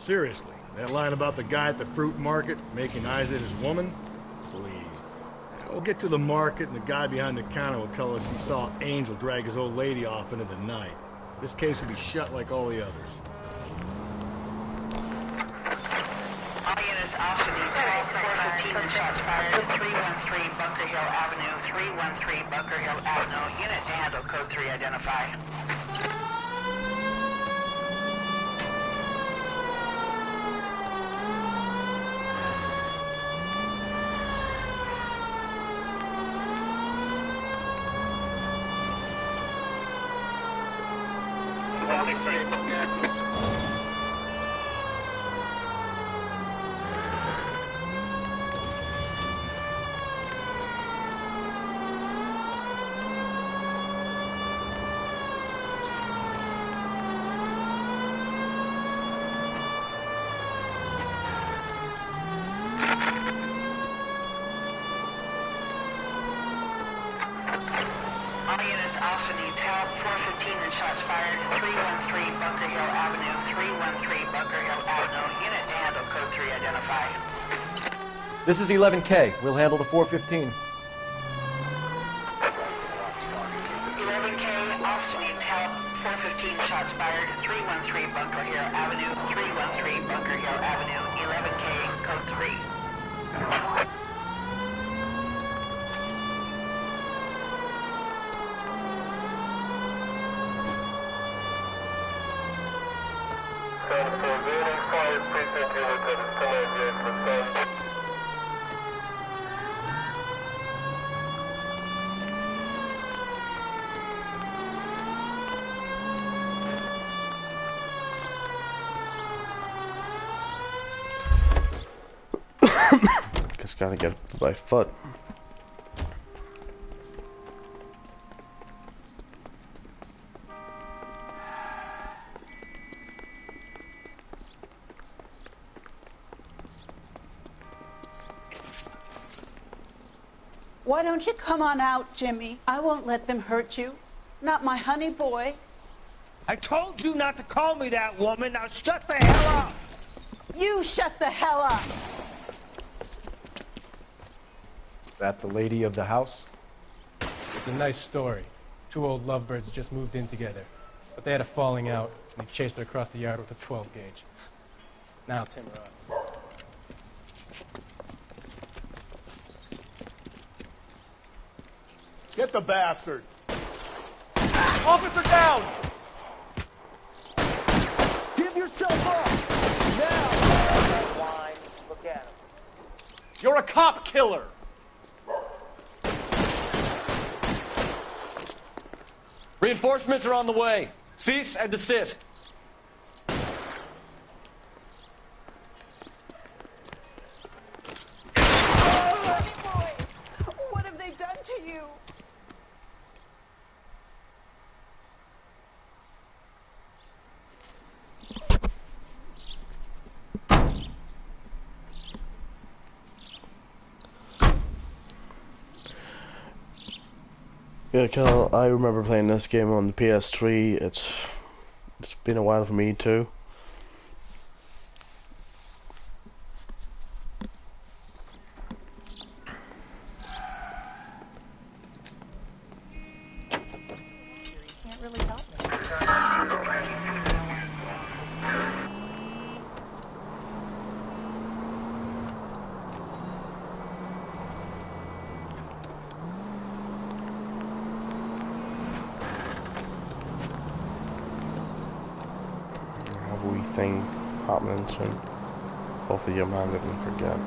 Seriously, that line about the guy at the fruit market making eyes at his woman? Please. We'll get to the market and the guy behind the counter will tell us he saw Angel drag his old lady off into the night. This case will be shut like all the others. All units also need 415 and shots fired. 313 Bunker Hill Avenue. 313 Bunker Hill Avenue. Unit to handle code 3 identify. This is 11K. We'll handle the 415. 11K, officer needs help. 415 shots fired. 313 Bunker Hill Avenue. 313 Bunker Hill Avenue. 11K, code 3. Just gotta get by foot. Why don't you come on out, Jimmy? I won't let them hurt you. Not my honey boy. I told you not to call me that, woman. Now shut the hell up. You shut the hell up. That the lady of the house? It's a nice story. Two old lovebirds just moved in together. But they had a falling out, and they chased her across the yard with a 12 gauge. Now timber us. Get the bastard! Officer down! Give yourself up! Wine. Look at him. You're a cop killer! Reinforcements are on the way. Cease and desist. What have they done to you? Yeah, Cal, I remember playing this game on the PS3. It's been a while for me too. Can't really help me. Have a wee thing happening soon. Hopefully your man didn't forget.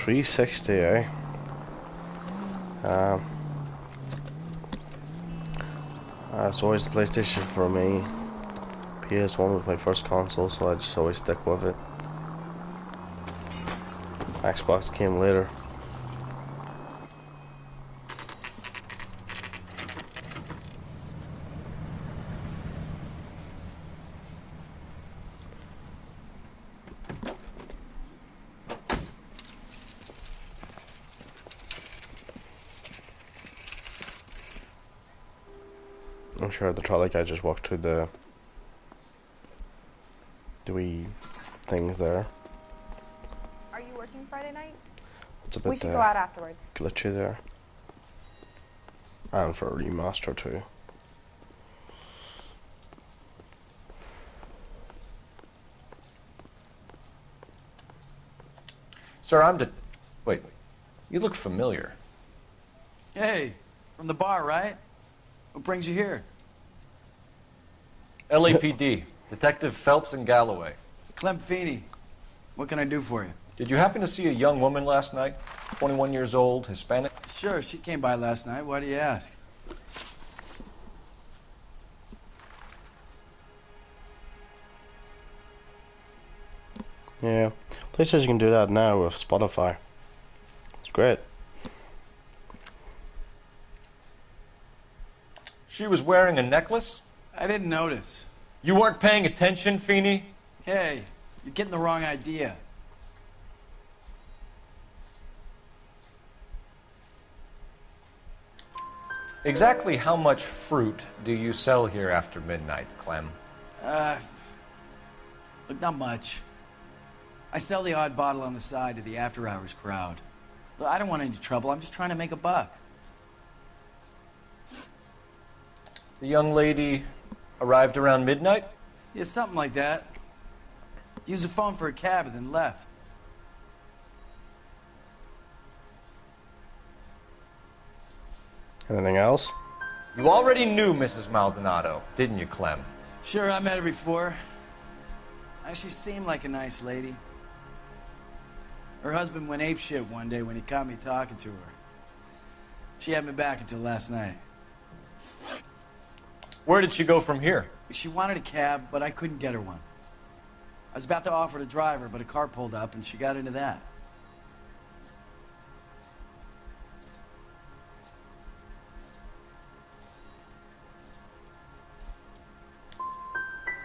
$360, eh? It's always the PlayStation for me. PS1 was my first console, so I just always stick with it. Xbox came later. I'm sure the trolley guy just walked through the wee things there. Are you working Friday night? It's a bit We should go out afterwards. glitchy there. And for a remaster too. Sir, Wait, you look familiar. Hey, from the bar, right? What brings you here? LAPD, Detective Phelps and Galloway. Clem Feeney. What can I do for you? Did you happen to see a young woman last night? 21 years old, Hispanic? Sure, she came by last night. Why do you ask? Yeah, PlayStation can do that now with Spotify. It's great. She was wearing a necklace? I didn't notice. You weren't paying attention, Feeney? Hey, you're getting the wrong idea. Exactly how much fruit do you sell here after midnight, Clem? Look, not much. I sell the odd bottle on the side to the after-hours crowd. Look, I don't want any trouble. I'm just trying to make a buck. The young lady arrived around midnight? Yeah, something like that. Used the phone for a cab and then left. Anything else? You already knew Mrs. Maldonado, didn't you, Clem? Sure, I met her before. She seemed like a nice lady. Her husband went apeshit one day when he caught me talking to her. She had me back until last night. Where did she go from here? She wanted a cab, but I couldn't get her one. I was about to offer to drive her, but a car pulled up and she got into that.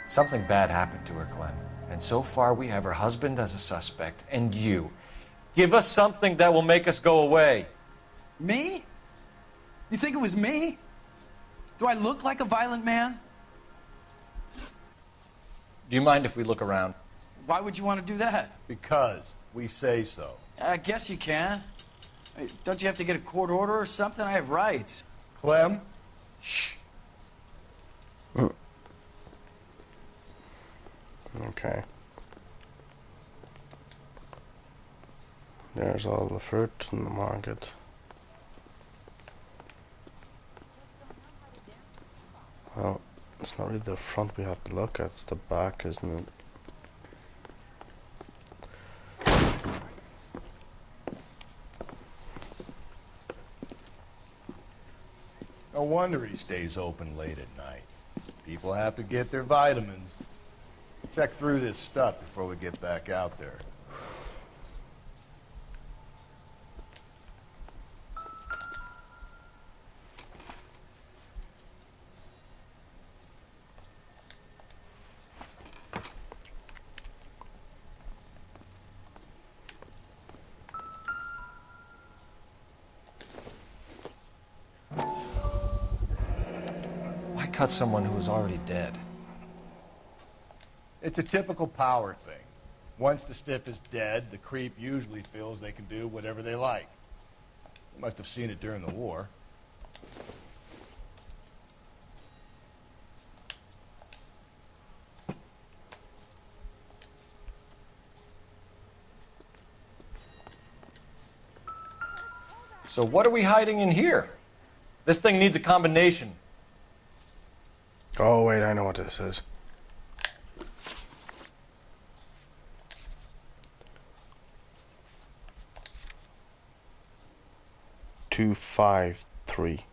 Something bad happened to her, Clem. And so far, we have her husband as a suspect, and you. Give us something that will make us go away. Me? You think it was me? Do I look like a violent man? Do you mind if we look around? Why would you want to do that? Because we say so. I guess you can. Hey, don't you have to get a court order or something? I have rights. Clem? Shh. Okay. There's all the fruit in the market. Well, it's not really the front we have to look at, it's the back, isn't it? No wonder he stays open late at night. People have to get their vitamins. Check through this stuff before we get back out there. Why cut someone who was already dead? It's a typical power thing. Once the stiff is dead, the creep usually feels they can do whatever they like. You must have seen it during the war. So what are we hiding in here? This thing needs a combination. Oh wait, I know what this is. 253.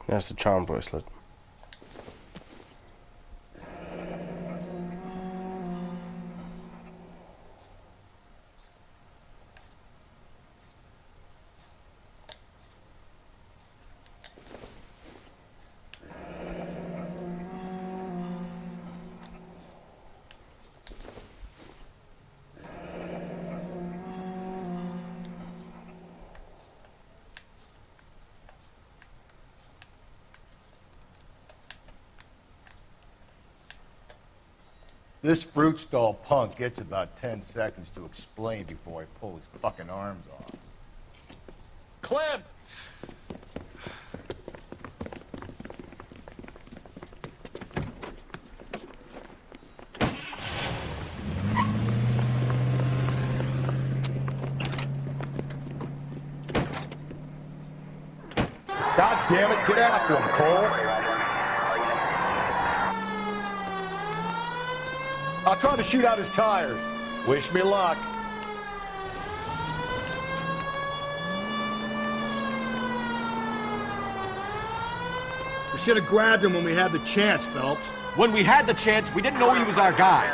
That's the charm bracelet. This fruit stall punk gets about 10 seconds to explain before I pull his fucking arms off. Clem! God damn it, get after him, Cole! I'll try to shoot out his tires. Wish me luck. We should have grabbed him when we had the chance, Phelps. When we had the chance, we didn't know he was our guy.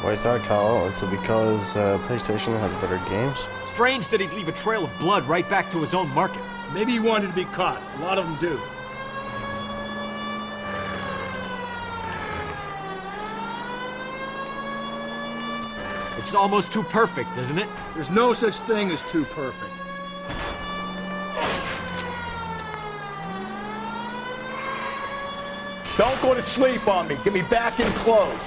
Why is that, Carl? Is it because PlayStation has better games? Strange that he'd leave a trail of blood right back to his own market. Maybe he wanted to be caught. A lot of them do. It's almost too perfect, isn't it? There's no such thing as too perfect. Don't go to sleep on me. Get me back in close.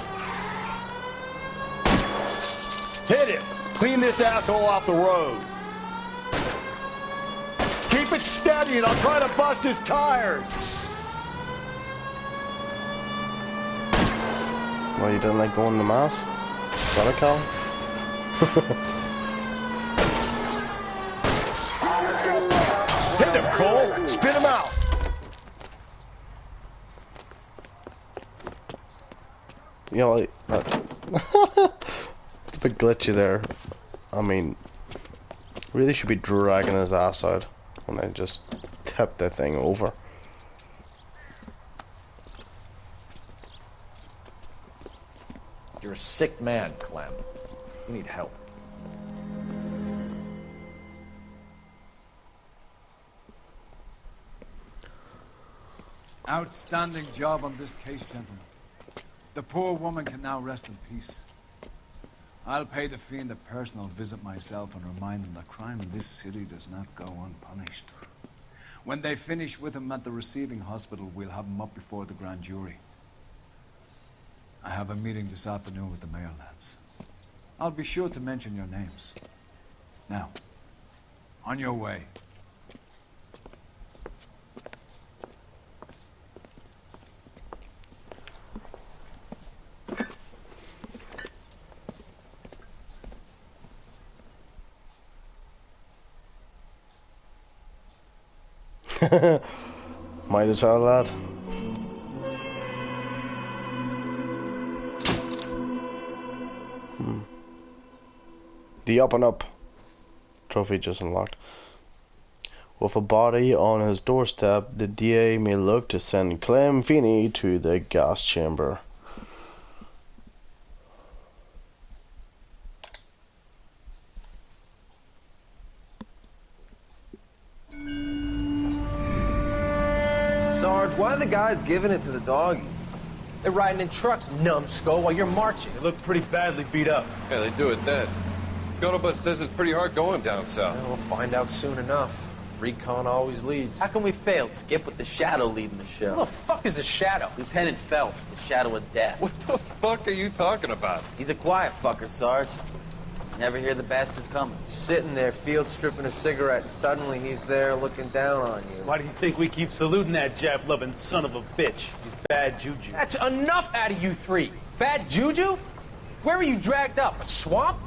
Hit him. Clean this asshole off the road. Keep it steady and I'll try to bust his tires. Well, you didn't like going to mass? Is that a Cal? Hit him, Cole. Spit him out. you know, like, it's a bit glitchy there. I mean, really should be dragging his ass out when I just tip that thing over. You're a sick man, Clem. You need help. Outstanding job on this case, gentlemen. The poor woman can now rest in peace. I'll pay the fiend a personal visit myself and remind him that crime in this city does not go unpunished. When they finish with him at the receiving hospital, we'll have him up before the grand jury. I have a meeting this afternoon with the mayor, lads. I'll be sure to mention your names. Now, on your way. Might as well, lad. The Up and Up trophy just unlocked. With a body on his doorstep, the DA may look to send Clem Feeney to the gas chamber. Sarge, why are the guys giving it to the doggies? They're riding in trucks, numbskull, while you're marching. They look pretty badly beat up. Yeah, they do it then. Scuttlebutt says it's pretty hard going down south. Yeah, we'll find out soon enough. Recon always leads. How can we fail, Skip, with the Shadow leading the show? Who the fuck is the Shadow? Lieutenant Phelps, the Shadow of Death. What the fuck are you talking about? He's a quiet fucker, Sarge. Never hear the bastard coming. Sitting there, field stripping a cigarette, and suddenly he's there looking down on you. Why do you think we keep saluting that Jap-loving son of a bitch? He's bad juju. That's enough out of you three. Bad juju? Where were you dragged up? A swamp?